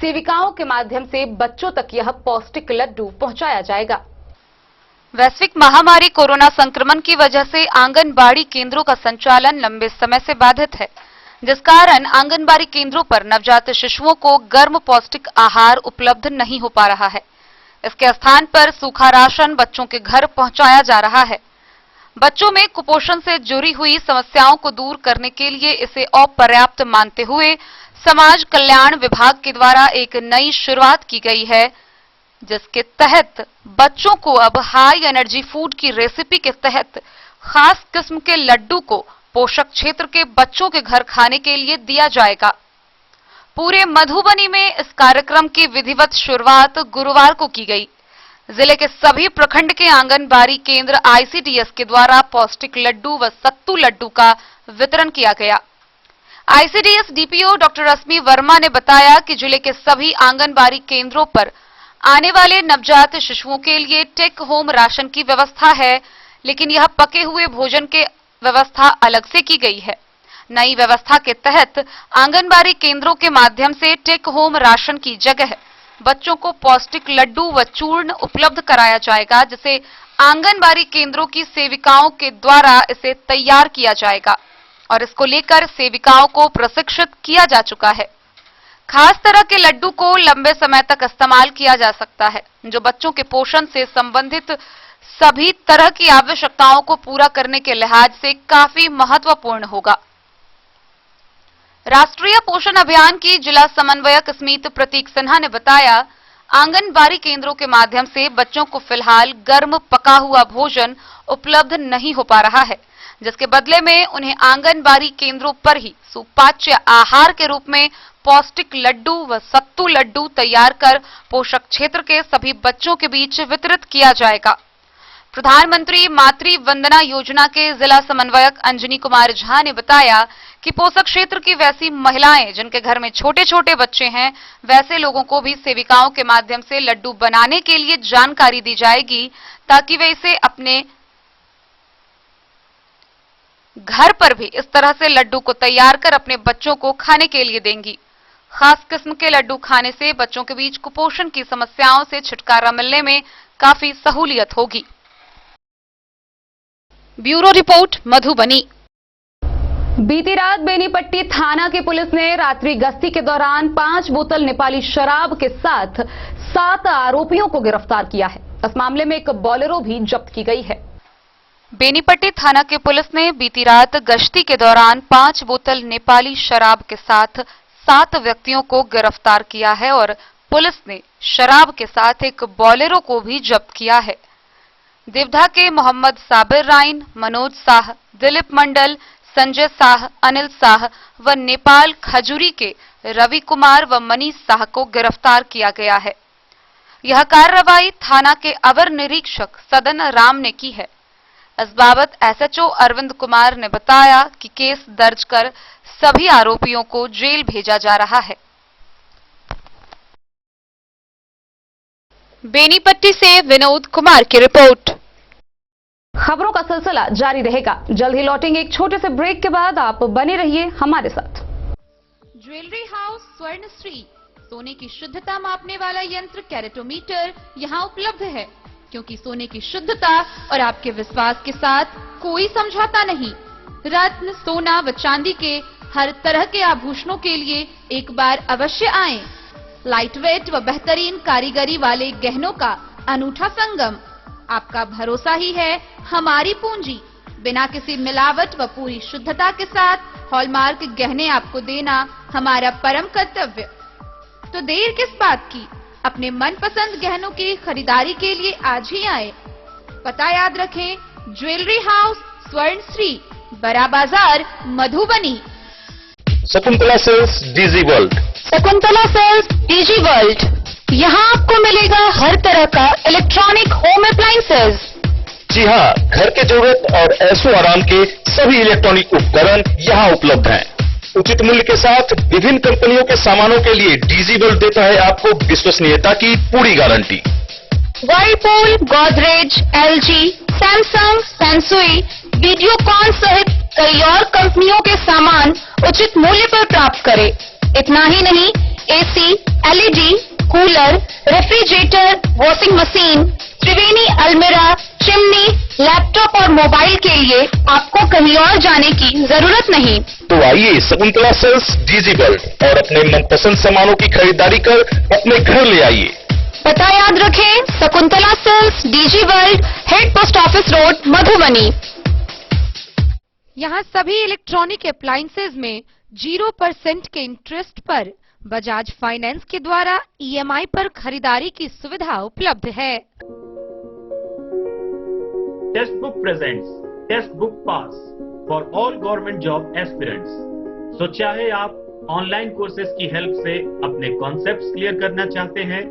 सेविकाओं के माध्यम से बच्चों तक यह पौष्टिक लड्डू पहुंचाया जाएगा। वैश्विक महामारी कोरोना संक्रमण की वजह से आंगनबाड़ी केंद्रों का संचालन लंबे समय से बाधित है, जिस कारण आंगनबाड़ी केंद्रों पर नवजात शिशुओं को गर्म पौष्टिक आहार उपलब्ध नहीं हो पा रहा है। इसके स्थान पर सूखा राशन बच्चों के घर पहुंचाया जा रहा है। बच्चों में कुपोषण से जुड़ी हुई समस्याओं को दूर करने के लिए इसे अपर्याप्त मानते हुए समाज कल्याण विभाग के द्वारा एक नई शुरुआत की गई है, जिसके तहत बच्चों को अब हाई एनर्जी फूड की रेसिपी के तहत खास किस्म के लड्डू को पोषक क्षेत्र के बच्चों के घर खाने के लिए दिया जाएगा। पूरे मधुबनी में इस कार्यक्रम की विधिवत शुरुआत गुरुवार को की गई। जिले के सभी प्रखंड के आंगनबाड़ी केंद्र आईसीडीएस के द्वारा पौष्टिक लड्डू व सत्तू लड्डू का वितरण किया गया। आईसीडीएस डीपीओ डॉक्टर रश्मि वर्मा ने बताया कि जिले के सभी आंगनबाड़ी केंद्रों पर आने वाले नवजात शिशुओं के लिए टेक होम राशन की व्यवस्था है, लेकिन यह पके हुए भोजन के व्यवस्था अलग से की गई है। नई व्यवस्था के तहत आंगनबाड़ी केंद्रों के माध्यम से टेक होम राशन की जगह बच्चों को पौष्टिक लड्डू व चूर्ण उपलब्ध कराया जाएगा, जिसे आंगनबाड़ी केंद्रों की सेविकाओं के द्वारा इसे तैयार किया जाएगा और इसको लेकर सेविकाओं को प्रशिक्षित किया जा चुका है। खास तरह के लड्डू को लंबे समय तक इस्तेमाल किया जा सकता है, जो बच्चों के पोषण से संबंधित सभी तरह की आवश्यकताओं को पूरा करने के लिहाज से काफी महत्वपूर्ण होगा। राष्ट्रीय पोषण अभियान की जिला समन्वयक स्मित प्रतीक सिन्हा ने बताया, आंगनबाड़ी केंद्रों के माध्यम से बच्चों को फिलहाल गर्म पका हुआ भोजन उपलब्ध नहीं हो पा रहा है, जिसके बदले में उन्हें आंगनबाड़ी केंद्रों पर ही सुपाच्य आहार के रूप में पौष्टिक लड्डू व सत्तू लड्डू तैयार कर पोषक क्षेत्र के सभी बच्चों के बीच वितरित किया जाएगा। प्रधानमंत्री मातृ वंदना योजना के जिला समन्वयक अंजनी कुमार झा ने बताया कि पोषक क्षेत्र की वैसी महिलाएं जिनके घर में छोटे छोटे बच्चे हैं, वैसे लोगों को भी सेविकाओं के माध्यम से लड्डू बनाने के लिए जानकारी दी जाएगी, ताकि वे इसे अपने घर पर भी इस तरह से लड्डू को तैयार कर अपने बच्चों को खाने के लिए देंगी। खास किस्म के लड्डू खाने से बच्चों के बीच कुपोषण की समस्याओं से छुटकारा मिलने में काफी सहूलियत होगी। Bureau report, Madhubani. बीती रात बेनीपट्टी थाना की पुलिस ने रात्रि गश्ती के दौरान 5 बोतल नेपाली शराब के साथ 7 आरोपियों को गिरफ्तार किया है। इस मामले में एक बोलेरो भी जब्त की गई है। बेनीपट्टी थाना की पुलिस ने बीती रात गश्ती के दौरान 5 बोतल नेपाली शराब के साथ 7 व्यक्तियों को गिरफ्तार किया है और पुलिस ने शराब के साथ एक बोलेरो को भी जब्त किया है। देवधा के मोहम्मद साबिर राइन, मनोज साह, दिलीप मंडल, संजय साह, अनिल साह व नेपाल खजूरी के रवि कुमार व मनीष साह को गिरफ्तार किया गया है। यह कार्रवाई थाना के अवर निरीक्षक सदन राम ने की है। इस बाबत एसएचओ अरविंद कुमार ने बताया कि केस दर्ज कर सभी आरोपियों को जेल भेजा जा रहा है। बेनीपट्टी से विनोद कुमार की रिपोर्ट। खबरों का सिलसिला जारी रहेगा। जल्द ही लौटेंगे एक छोटे से ब्रेक के बाद। आप बने रहिए हमारे साथ। ज्वेलरी हाउस स्वर्णश्री, सोने की शुद्धता मापने वाला यंत्र कैरेटोमीटर यहाँ उपलब्ध है, क्योंकि सोने की शुद्धता और आपके विश्वास के साथ कोई समझौता नहीं। रत्न, सोना व चांदी के हर तरह के आभूषणों के लिए एक बार अवश्य आएं। लाइट वेट व बेहतरीन कारीगरी वाले गहनों का अनूठा संगम। आपका भरोसा ही है हमारी पूंजी। बिना किसी मिलावट व पूरी शुद्धता के साथ हॉलमार्क गहने आपको देना हमारा परम कर्तव्य। तो देर किस बात की, अपने मनपसंद गहनों की खरीदारी के लिए आज ही आए। पता याद रखें, jewellery house Swarnashree, Bada Bazar, Madhubani. Shakuntala sales DG world. Shakuntala sales DG world, यहाँ आपको मिलेगा हर तरह का इलेक्ट्रॉनिक होम अप्लायंसेज। जी हाँ, घर के जरूरत और ऐशो आराम के सभी इलेक्ट्रॉनिक उपकरण यहाँ उपलब्ध हैं। उचित मूल्य के साथ विभिन्न कंपनियों के सामानों के लिए डीजी वर्ल्ड देता है आपको विश्वसनीयता की पूरी guarantee. Whirlpool, Godrej, LG, Samsung, Sansui, Videocon सहित कई और कंपनियों के सामान उचित मूल्य पर प्राप्त करें। इतना ही नहीं, AC, LED, cooler, refrigerator, washing machine, Triveni अलमीरा, चिमनी, लैपटॉप और मोबाइल के लिए आपको कहीं और जाने की जरूरत नहीं। तो आइए शकुंतला सेल्स डीजी वर्ल्ड और अपने मनपसंद सामानों की खरीदारी कर अपने घर ले आइए। पता याद रखें, Shakuntala sales DG world, head post office road, Madhubani. यहाँ सभी इलेक्ट्रॉनिक अप्लायंसेज में 0% के इंटरेस्ट पर बजाज फाइनेंस के द्वारा ईएमआई पर खरीदारी की सुविधा उपलब्ध है। Text book presents text book pass for all government job aspirants. तो चाहे आप ऑनलाइन कोर्सेज की हेल्प से अपने कॉन्सेप्ट्स क्लियर करना चाहते हैं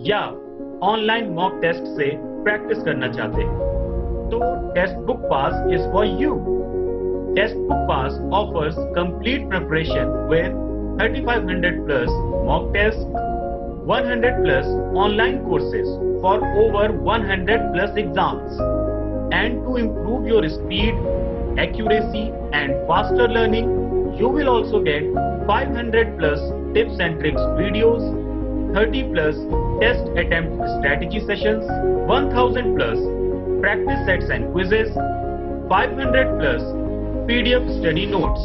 या ऑनलाइन मॉक टेस्ट से प्रैक्टिस करना चाहते हैं, तो text book pass is for you. Text book pass offers complete preparation with 3500 plus mock tests, 100 plus online courses for over 100 plus exams. And to improve your speed, accuracy and faster learning, you will also get 500 plus tips and tricks videos, 30 plus test attempt strategy sessions, 1000 plus practice sets and quizzes, 500 plus PDF study notes.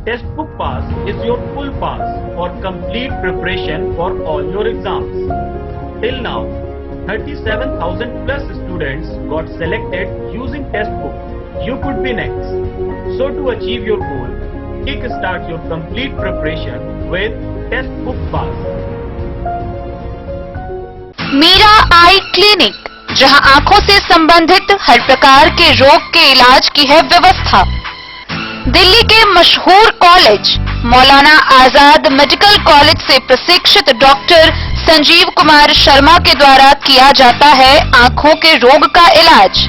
Textbook Pass is your full pass for complete preparation for all your exams. Till now, 37,000 plus students got selected using Textbook. You could be next. So to achieve your goal, kickstart your complete preparation with Textbook Pass. Meera eye clinic, जहां आंखों से संबंधित हर प्रकार के रोग के इलाज की है व्यवस्था। दिल्ली के मशहूर college Maulana Azad medical college से प्रशिक्षित डॉक्टर संजीव कुमार शर्मा के द्वारा किया जाता है आंखों के रोग का इलाज,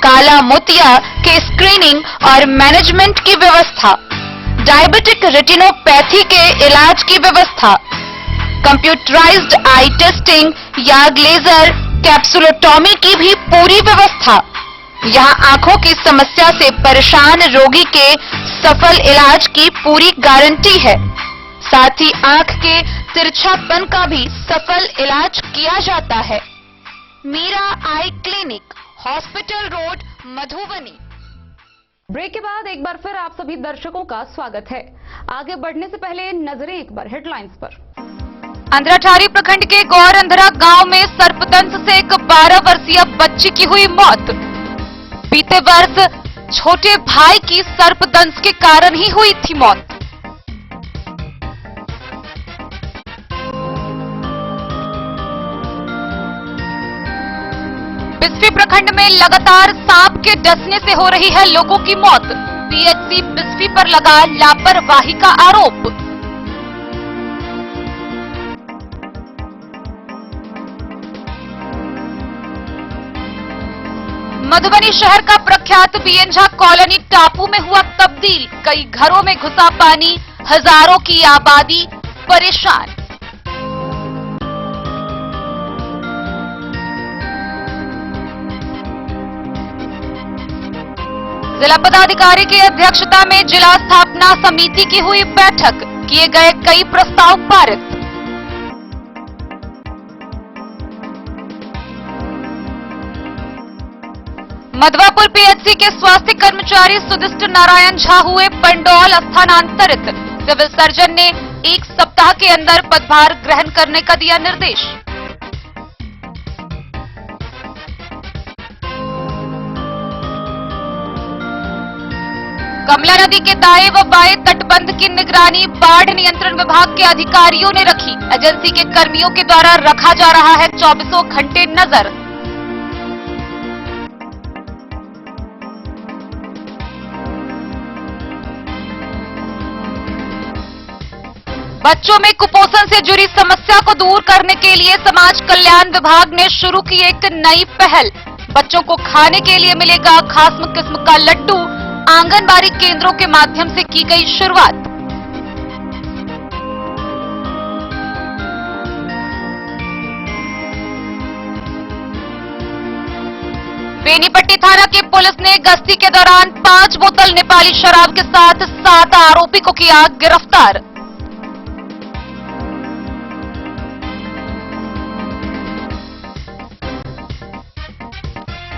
काला मोतिया के स्क्रीनिंग और मैनेजमेंट की व्यवस्था, डायबिटिक रेटिनोपैथी के इलाज की व्यवस्था, कंप्यूटराइज्ड आई टेस्टिंग या लेजर कैप्सुलोटॉमी की भी पूरी व्यवस्था। यहाँ आंखों की समस्या से परेशान रोगी के सफल इलाज की पूरी गारंटी है। साथ ही आंख के तिरछापन का भी सफल इलाज किया जाता है। Meera eye clinic, hospital road, Madhubani. Break के बाद एक बार फिर आप सभी दर्शकों का स्वागत है। आगे बढ़ने से पहले नजरें एक बार हेडलाइंस पर। अंधराठारी प्रखंड के गौर अंधरा गांव में सर्पदंश से एक 12 वर्षीय बच्ची की हुई मौत। बीते वर्ष छोटे भाई की सर्पदंश के कारण ही हुई थी मौत। बिस्फी प्रखंड में लगातार सांप के डसने से हो रही है लोगों की मौत। पीएचसी बिस्फी पर लगा लापरवाही का आरोप। मधुबनी शहर का प्रख्यात बीएनझा कॉलोनी टापू में हुआ तब्दील। कई घरों में घुसा पानी, हजारों की आबादी परेशान। जिला पदाधिकारी की अध्यक्षता में जिला स्थापना समिति की हुई बैठक, किए गए कई प्रस्ताव पारित। मधवापुर पीएचसी के स्वास्थ्य कर्मचारी सुदिष्ट नारायण झा हुए पंडौल स्थानांतरित। सिविल सर्जन ने 1 सप्ताह के अंदर पदभार ग्रहण करने का दिया निर्देश। कमला नदी के दाएं व बाएं तटबंध की निगरानी बाढ़ नियंत्रण विभाग के अधिकारियों ने रखी। एजेंसी के कर्मियों के द्वारा रखा जा रहा है 24 घंटे नजर। बच्चों में कुपोषण से जुड़ी समस्या को दूर करने के लिए समाज कल्याण विभाग ने शुरू की एक नई पहल। बच्चों को खाने के लिए मिलेगा खास किस्म का लड्डू। आंगनबाड़ी केंद्रों के माध्यम से की गई शुरुआत। बेनीपट्टी थाना की पुलिस ने गश्ती के दौरान 5 बोतल नेपाली शराब के साथ 7 आरोपी को किया गिरफ्तार।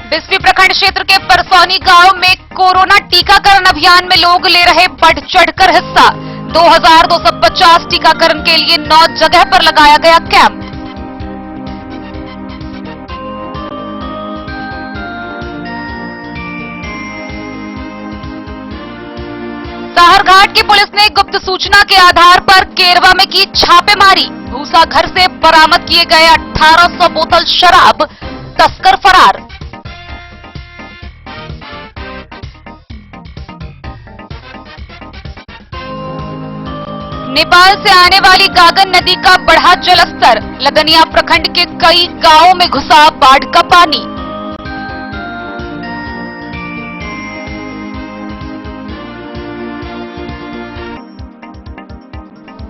बिस्फी प्रखंड क्षेत्र के परसौनी गांव में कोरोना टीकाकरण अभियान में लोग ले रहे बढ़ चढ़कर हिस्सा। 2250 टीकाकरण के लिए 9 जगह पर लगाया गया कैंप। साहरघाट की पुलिस ने गुप्त सूचना के आधार पर केरवा में की छापेमारी। भूसा घर से बरामद किए गए 1800 बोतल शराब, तस्कर फरार। नेपाल से आने वाली गागन नदी का बढ़ा जलस्तर। लगनिया प्रखंड के कई गांवों में घुसा बाढ़ का पानी।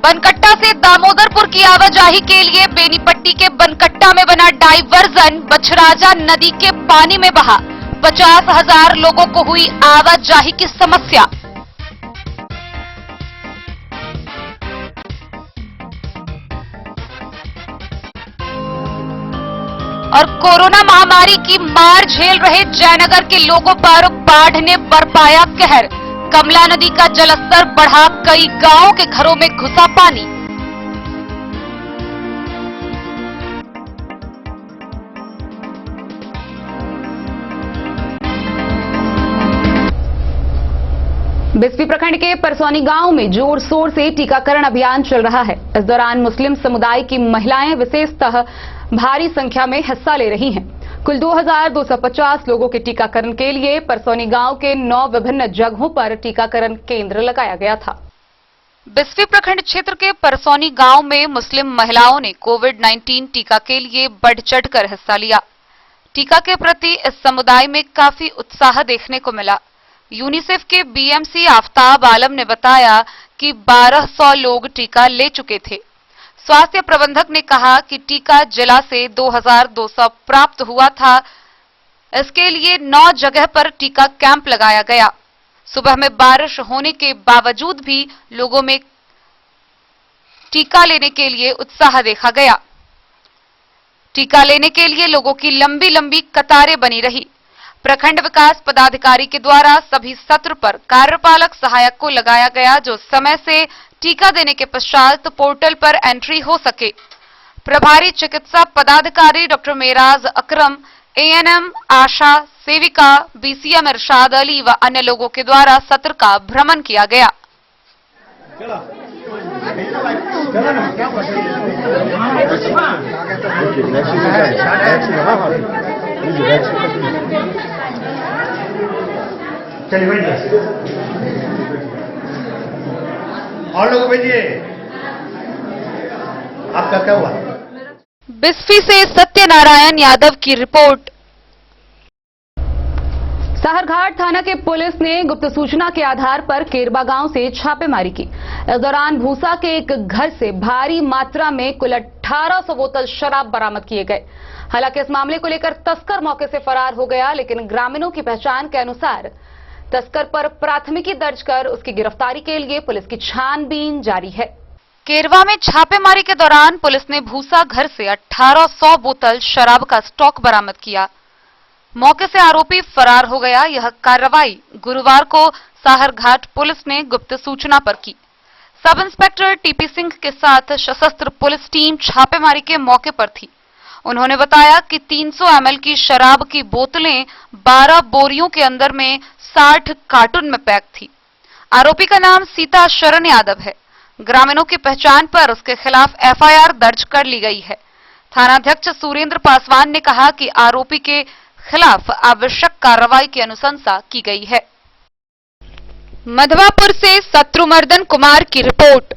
बनकट्टा से दामोदरपुर की आवाजाही के लिए बेनीपट्टी के बनकट्टा में बना डाइवर्जन बछराजा नदी के पानी में बहा। 50,000 लोगों को हुई आवाजाही की समस्या। और कोरोना महामारी की मार झेल रहे जयनगर के लोगों पर बाढ़ ने बरपाया कहर। कमला नदी का जलस्तर बढ़ा, कई गांवों के घरों में घुसा पानी। बिस्फी प्रखंड के परसौनी गांव में जोर शोर से टीकाकरण अभियान चल रहा है। इस दौरान मुस्लिम समुदाय की महिलाएं विशेषतः भारी संख्या में हिस्सा ले रही हैं। कुल 2250 लोगों के टीकाकरण के लिए परसौनी गांव के 9 विभिन्न जगहों पर टीकाकरण केंद्र लगाया गया था। बिस्फी प्रखंड क्षेत्र के परसौनी गांव में मुस्लिम महिलाओं ने कोविड-19 टीका के लिए बढ़ चढ़कर हिस्सा लिया। टीका के प्रति इस समुदाय में काफी उत्साह देखने को मिला। यूनिसेफ के बीएमसी आफ्ताब आलम ने बताया कि 1200 लोग टीका ले चुके थे। स्वास्थ्य प्रबंधक ने कहा कि टीका जिला से 2200 प्राप्त हुआ था। इसके लिए 9 जगह पर टीका कैंप लगाया गया। सुबह में बारिश होने के बावजूद भी लोगों में टीका लेने के लिए उत्साह देखा गया। टीका लेने के लिए लोगों की लंबी लंबी कतारें बनी रही। प्रखंड विकास पदाधिकारी के द्वारा सभी सत्र पर कार्यपालक सहायक को लगाया गया, जो समय से टीका देने के पश्चात पोर्टल पर एंट्री हो सके। प्रभारी चिकित्सा पदाधिकारी डॉक्टर मेराज अकरम, एएनएम आशा सेविका, बीसीएम इरशाद अली व अन्य लोगों के द्वारा सत्र का भ्रमण किया गया। और लोग भेजिए। आपका क्या हुआ? बिस्फी से सत्यनारायण यादव की रिपोर्ट। साहरघाट थाना के पुलिस ने गुप्त सूचना के आधार पर केरबा गांव से छापेमारी की। इस दौरान भूसा के एक घर से भारी मात्रा में कुल 1800 बोतल शराब बरामद किए गए। हालांकि इस मामले को लेकर तस्कर मौके से फरार हो गया, लेकिन ग्रामीणों की पहचान के अनुसार तस्कर पर प्राथमिकी दर्ज कर उसकी गिरफ्तारी के लिए पुलिस की छानबीन जारी है। केरवा में छापेमारी के दौरान पुलिस ने भूसा घर से 1800 बोतल शराब का स्टॉक बरामद किया। मौके से आरोपी फरार हो गया। यह कार्रवाई गुरुवार को साहरघाट पुलिस ने गुप्त सूचना पर की। सब इंस्पेक्टर टीपी सिंह के साथ सशस्त्र पुलिस टीम छापेमारी के मौके पर थी। उन्होंने बताया कि 300 ml की शराब की बोतलें 12 बोरियों के अंदर में 60 कार्टून में पैक थी। आरोपी का नाम सीता शरण यादव है। ग्रामीणों की पहचान पर उसके खिलाफ एफआईआर दर्ज कर ली गई है। थानाध्यक्ष सुरेंद्र पासवान ने कहा कि आरोपी के खिलाफ आवश्यक कार्रवाई की अनुशंसा की गई है। मधवापुर से शत्रुमर्दन कुमार की रिपोर्ट।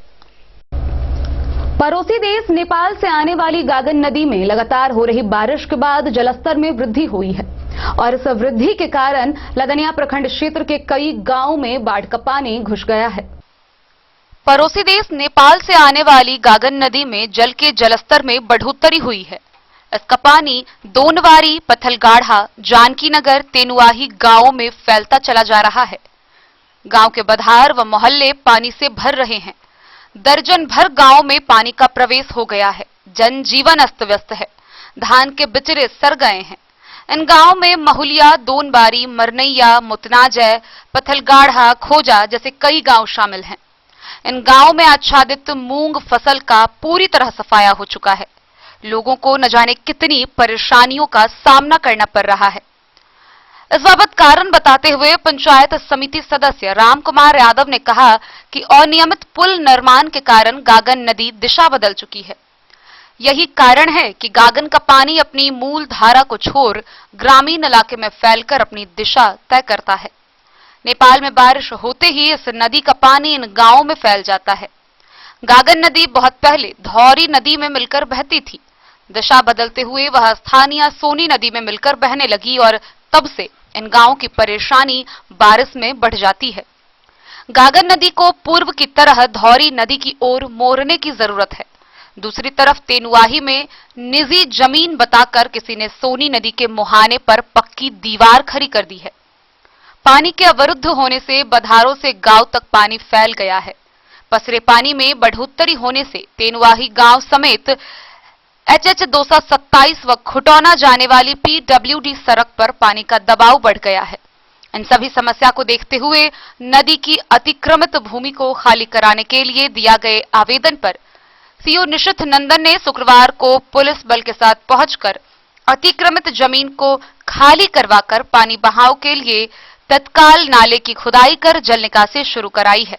पड़ोसी देश नेपाल से आने वाली गागन नदी में लगातार हो रही बारिश के बाद जलस्तर में वृद्धि हुई है और इस वृद्धि के कारण लदनिया प्रखंड क्षेत्र के कई गांवों में बाढ़ का पानी घुस गया है। पड़ोसी देश नेपाल से आने वाली गागन नदी में जल के जलस्तर में बढ़ोतरी हुई है। इसका पानी दोनवारी, पथलगाढ़ा, जानकी नगर, तेनुआही गांवों में फैलता चला जा रहा है। गांव के बधार व मोहल्ले पानी से भर रहे हैं। दर्जन भर गांव में पानी का प्रवेश हो गया है। जनजीवन अस्त व्यस्त है। धान के बिचरे सड़ गए हैं। इन गांव में महुलिया, दोनबारी, मरनैया, मुतनाजय, पथलगाढ़ा, खोजा जैसे कई गांव शामिल हैं। इन गांव में आच्छादित मूंग फसल का पूरी तरह सफाया हो चुका है। लोगों को न जाने कितनी परेशानियों का सामना करना पड़ रहा है। इस बाबत कारण बताते हुए पंचायत समिति सदस्य राम कुमार यादव ने कहा कि अनियमित पुल निर्माण के कारण गागन नदी दिशा बदल चुकी है। यही कारण है कि गागन का पानी अपनी मूल धारा को छोड़ ग्रामीण इलाके में फैलकर अपनी दिशा तय करता है। नेपाल में बारिश होते ही इस नदी का पानी इन गांवों में फैल जाता है। गागन नदी बहुत पहले धौरी नदी में मिलकर बहती थी। दिशा बदलते हुए वह स्थानीय सोनी नदी में मिलकर बहने लगी और तब से इन गांवों की परेशानी बारिश में बढ़ जाती है। गागन नदी को पूर्व की तरह धौरी नदी की ओर मोड़ने की जरूरत है। दूसरी तरफ तेनुआही में निजी जमीन बताकर किसी ने सोनी नदी के मुहाने पर पक्की दीवार खड़ी कर दी है। पानी के अवरुद्ध होने से बधारों से गांव तक पानी फैल गया है। पसरे पानी में बढ़ोतरी होने से तेनुआही गांव समेत HH 227 व खुटौना जाने वाली PWD सड़क पर पानी का दबाव बढ़ गया है। इन सभी समस्या को देखते हुए नदी की अतिक्रमित भूमि को खाली कराने के लिए दिया गए आवेदन पर सीओ निशिथ नंदन ने शुक्रवार को पुलिस बल के साथ पहुंचकर अतिक्रमित जमीन को खाली करवाकर पानी बहाव के लिए तत्काल नाले की खुदाई कर जल निकासी शुरू कराई है।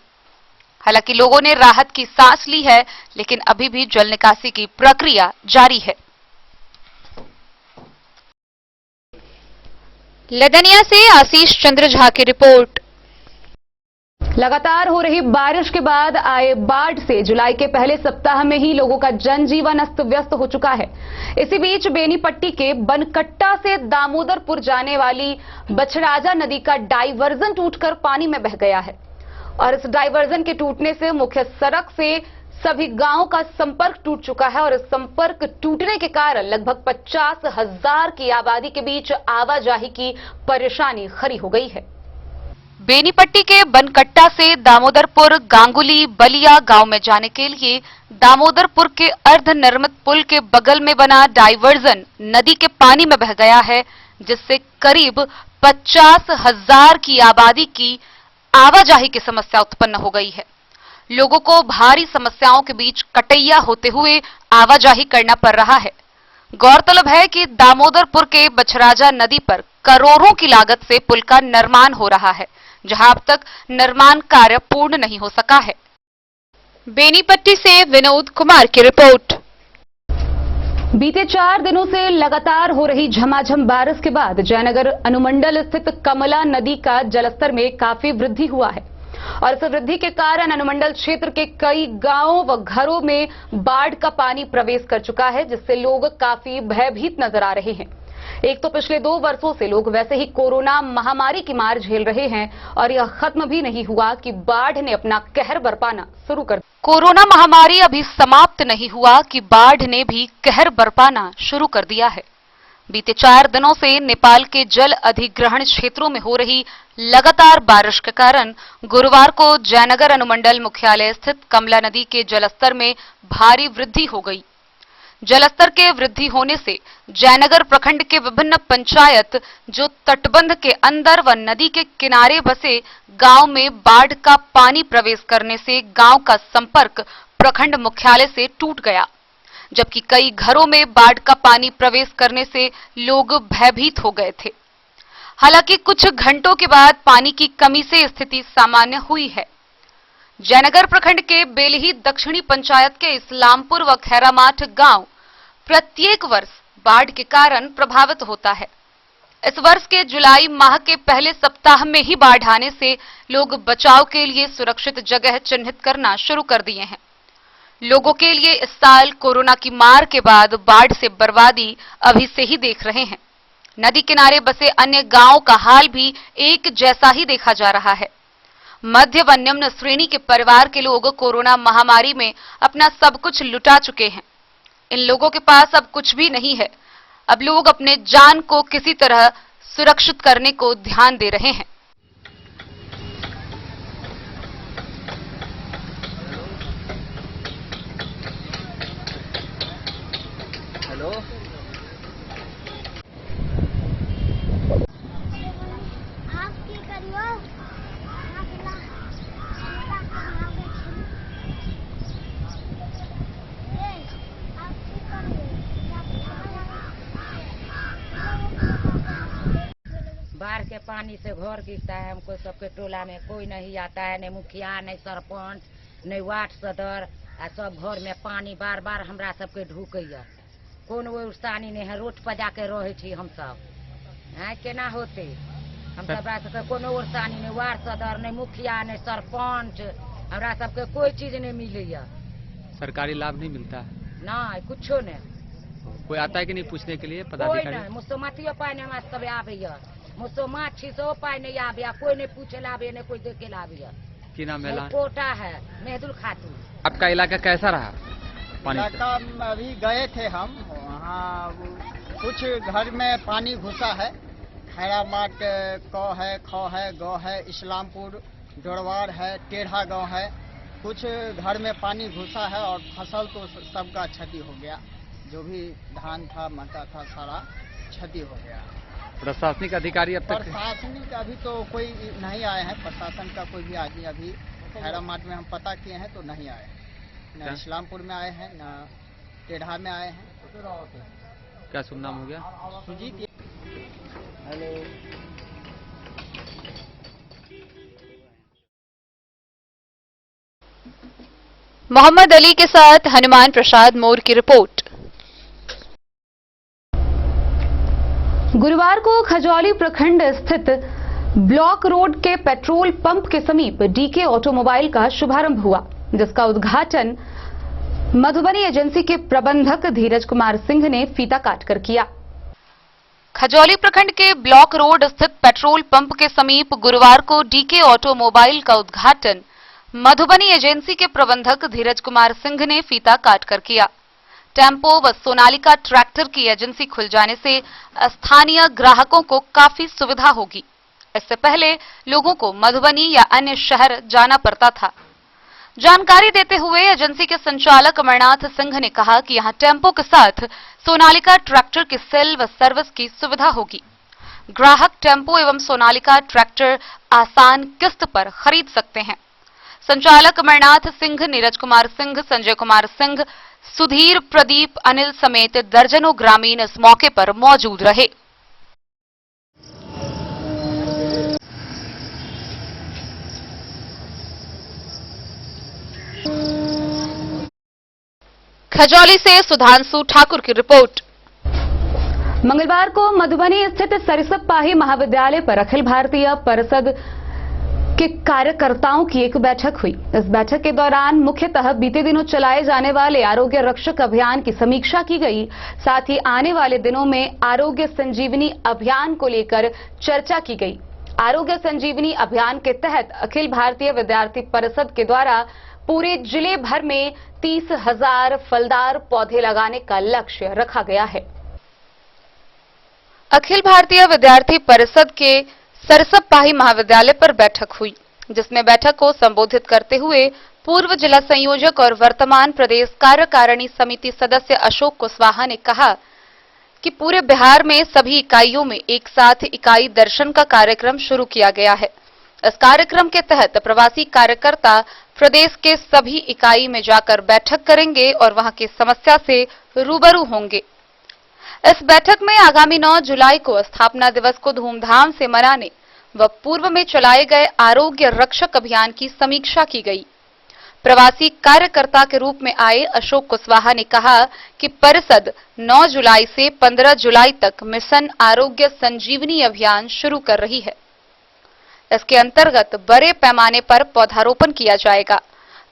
हालांकि लोगों ने राहत की सांस ली है, लेकिन अभी भी जल निकासी की प्रक्रिया जारी है। लदनिया से आशीष चंद्र झा की रिपोर्ट। लगातार हो रही बारिश के बाद आए बाढ़ से जुलाई के पहले सप्ताह में ही लोगों का जनजीवन अस्त व्यस्त हो चुका है। इसी बीच बेनीपट्टी के बनकट्टा से दामोदरपुर जाने वाली बछराजा नदी का डायवर्जन टूटकर पानी में बह गया है और इस डायवर्जन के टूटने से मुख्य सड़क से सभी गांवों का संपर्क टूट चुका है और इस संपर्क टूटने के कारण लगभग 50,000 की आबादी के बीच आवाजाही की परेशानी खड़ी हो गई है। बेनीपट्टी के बनकट्टा से दामोदरपुर गांगुली बलिया गांव में जाने के लिए दामोदरपुर के अर्धनिर्मित पुल के बगल में बना डायवर्जन नदी के पानी में बह गया है, जिससे करीब 50,000 की आबादी की आवाजाही की समस्या उत्पन्न हो गई है। लोगों को भारी समस्याओं के बीच कटैया होते हुए आवाजाही करना पड़ रहा है। गौरतलब है कि दामोदरपुर के बछराजा नदी पर करोड़ों की लागत से पुल का निर्माण हो रहा है, जहां अब तक निर्माण कार्य पूर्ण नहीं हो सका है। बेनीपट्टी से विनोद कुमार की रिपोर्ट। बीते 4 दिनों से लगातार हो रही झमाझम बारिश के बाद जयनगर अनुमंडल स्थित कमला नदी का जलस्तर में काफी वृद्धि हुआ है और इस वृद्धि के कारण अनुमंडल क्षेत्र के कई गांवों व घरों में बाढ़ का पानी प्रवेश कर चुका है, जिससे लोग काफी भयभीत नजर आ रहे हैं। एक तो पिछले 2 वर्षों से लोग वैसे ही कोरोना महामारी की मार झेल रहे हैं और यह खत्म भी नहीं हुआ कि बाढ़ ने अपना कहर बरपाना शुरू कर दिया। कोरोना महामारी अभी समाप्त नहीं हुआ कि बाढ़ ने भी कहर बरपाना शुरू कर दिया है। बीते 4 दिनों से नेपाल के जल अधिग्रहण क्षेत्रों में हो रही लगातार बारिश के कारण गुरुवार को जयनगर अनुमंडल मुख्यालय स्थित कमला नदी के जलस्तर में भारी वृद्धि हो गई। जलस्तर के वृद्धि होने से जयनगर प्रखंड के विभिन्न पंचायत जो तटबंध के अंदर व नदी के किनारे बसे गांव में बाढ़ का पानी प्रवेश करने से गांव का संपर्क प्रखंड मुख्यालय से टूट गया, जबकि कई घरों में बाढ़ का पानी प्रवेश करने से लोग भयभीत हो गए थे। हालांकि कुछ घंटों के बाद पानी की कमी से स्थिति सामान्य हुई है। जयनगर प्रखंड के बेलही दक्षिणी पंचायत के इस्लामपुर व खैरामाठ गांव प्रत्येक वर्ष बाढ़ के कारण प्रभावित होता है। इस वर्ष के जुलाई माह के पहले सप्ताह में ही बाढ़ आने से लोग बचाव के लिए सुरक्षित जगह चिन्हित करना शुरू कर दिए हैं। लोगों के लिए इस साल कोरोना की मार के बाद बाढ़ से बर्बादी अभी से ही देख रहे हैं। नदी किनारे बसे अन्य गांवों का हाल भी एक जैसा ही देखा जा रहा है। मध्य व निम्न श्रेणी के परिवार के लोग कोरोना महामारी में अपना सब कुछ लुटा चुके हैं। इन लोगों के पास अब कुछ भी नहीं है। अब लोग अपने जान को किसी तरह सुरक्षित करने को ध्यान दे रहे हैं। हेलो, बाढ़ के पानी से घर गिरता है। हमको सबके टोला में कोई नहीं आता है, नहीं मुखिया, नहीं सरपंच, नहीं वार्ड सदर। सब घर में पानी बार बार हमरा सबके ढुकैया। कौन उर्सानी नहीं है, रोड पर जाके रहे छी हम सब। हैं केना होते हम सबके कोनो उर्सानी नहीं, वार्ड सदर, नहीं मुखिया, नहीं सरपंच, हमरा सबके कोई चीज नहीं मिले। सरकारी लाभ नहीं मिलता है? नहीं, कुछो नहीं। कोई आता है कि नहीं पूछने के लिए? पदाधिकारी कोई नहीं। मुझसे मतियो पाए हमरा सब आबैया, मुझसे माछी से पाए नहीं आबैया, कोई नहीं पूछे लाबे, नहीं कोई देखे लाबैया। की नाम है? कोटा है, मेहदुल खातून। आपका इलाका कैसा रहा पानी से? इलाका अभी गए थे हम वहाँ, कुछ घर में पानी घुसा है। खैरामाट क है, ख है, ग है, इस्लामपुर, डोरवार है, टेढ़ा गांव है। कुछ घर में पानी घुसा है और फसल तो सबका क्षति हो गया। जो भी धान था मक्का था सारा क्षति हो गया। प्रशासनिक अधिकारी अब तक प्रशासनिक अभी तो कोई नहीं आए हैं, प्रशासन का कोई भी आदमी अभी खैरा मार्ट में हम पता किए हैं तो नहीं आए हैं, न इस्लामपुर में आए हैं न टेढ़ा में आए हैं। क्या शुभ नाम हो गया? सुजीत। हेलो। मोहम्मद अली के साथ हनुमान प्रसाद मोर की रिपोर्ट। गुरुवार को खजौली प्रखंड स्थित ब्लॉक रोड के पेट्रोल पंप के समीप डीके ऑटोमोबाइल का शुभारंभ हुआ, जिसका उद्घाटन मधुबनी एजेंसी के प्रबंधक धीरज कुमार सिंह ने फीता काटकर किया। खजौली प्रखंड के ब्लॉक रोड स्थित पेट्रोल पंप के समीप गुरुवार को डीके ऑटोमोबाइल का उद्घाटन मधुबनी एजेंसी के प्रबंधक धीरज कुमार सिंह ने फीता काटकर किया। टेम्पो व सोनालिका ट्रैक्टर की एजेंसी खुल जाने से स्थानीय ग्राहकों को काफी सुविधा होगी। इससे पहले लोगों को मधुबनी या अन्य शहर जाना पड़ता था। जानकारी देते हुए एजेंसी के संचालक अमरनाथ सिंह ने कहा कि यहां टेम्पो के साथ सोनालिका ट्रैक्टर की सेल व सर्विस की सुविधा होगी। ग्राहक टेम्पो एवं सोनालिका ट्रैक्टर आसान किस्त पर खरीद सकते हैं। संचालक अमरनाथ सिंह, नीरज कुमार सिंह, संजय कुमार सिंह, सुधीर, प्रदीप, अनिल समेत दर्जनों ग्रामीण इस मौके पर मौजूद रहे। खजौली से सुधांशु ठाकुर की रिपोर्ट। मंगलवार को मधुबनी स्थित सरिसप पाही महाविद्यालय पर अखिल भारतीय परिषद के कार्यकर्ताओं की एक बैठक हुई। इस बैठक के दौरान मुख्यतः बीते दिनों चलाए जाने वाले आरोग्य रक्षक अभियान की समीक्षा की गई। साथ ही आने वाले दिनों में आरोग्य संजीवनी अभियान को लेकर चर्चा की गई। आरोग्य संजीवनी अभियान के तहत अखिल भारतीय विद्यार्थी परिषद के द्वारा पूरे जिले भर में 30,000 फलदार पौधे लगाने का लक्ष्य रखा गया है। अखिल भारतीय विद्यार्थी परिषद के सरिसप पाही महाविद्यालय पर बैठक हुई, जिसमें बैठक को संबोधित करते हुए पूर्व जिला संयोजक और वर्तमान प्रदेश कार्यकारिणी समिति सदस्य अशोक कुशवाहा ने कहा कि पूरे बिहार में सभी इकाइयों में एक साथ इकाई दर्शन का कार्यक्रम शुरू किया गया है। इस कार्यक्रम के तहत प्रवासी कार्यकर्ता प्रदेश के सभी इकाई में जाकर बैठक करेंगे और वहां की समस्या से रूबरू होंगे। इस बैठक में आगामी 9 जुलाई को स्थापना दिवस को धूमधाम से मनाने व पूर्व में चलाए गए आरोग्य रक्षक अभियान की समीक्षा की गई। प्रवासी कार्यकर्ता के रूप में आए अशोक कुशवाहा ने कहा कि परिषद 9 जुलाई से 15 जुलाई तक मिशन आरोग्य संजीवनी अभियान शुरू कर रही है। इसके अंतर्गत बड़े पैमाने पर पौधारोपण किया जाएगा।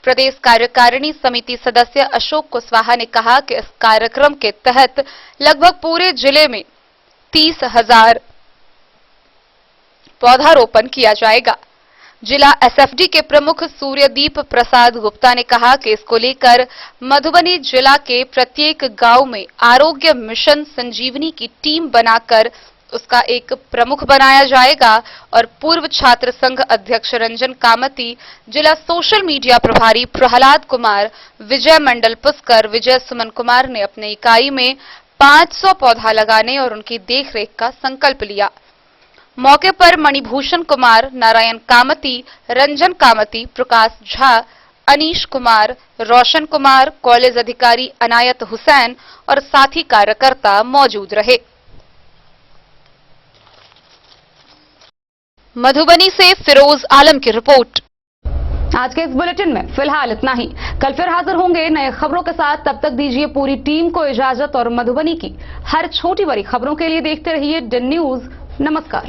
प्रदेश कार्यकारिणी समिति सदस्य अशोक कुशवाहा ने कहा कि इस कार्यक्रम के तहत लगभग पूरे जिले में 30,000 पौधारोपण किया जाएगा। जिला एसएफडी के प्रमुख सूर्यदीप प्रसाद गुप्ता ने कहा कि इसको लेकर मधुबनी जिला के प्रत्येक गांव में आरोग्य मिशन संजीवनी की टीम बनाकर उसका एक प्रमुख बनाया जाएगा और पूर्व छात्र संघ अध्यक्ष रंजन कामती, जिला सोशल मीडिया प्रभारी प्रहलाद कुमार, विजय मंडल पुष्कर, विजय सुमन कुमार ने अपने इकाई में 500 पौधा लगाने और उनकी देखरेख का संकल्प लिया। मौके पर मणिभूषण कुमार, नारायण कामती, रंजन कामती, प्रकाश झा, अनीश कुमार, रोशन कुमार, कॉलेज अधिकारी अनायत हुसैन और साथी कार्यकर्ता मौजूद रहे। मधुबनी से फिरोज आलम की रिपोर्ट। आज के इस बुलेटिन में फिलहाल इतना ही। कल फिर हाजिर होंगे नए खबरों के साथ। तब तक दीजिए पूरी टीम को इजाजत और मधुबनी की हर छोटी बड़ी खबरों के लिए देखते रहिए DIN न्यूज। नमस्कार।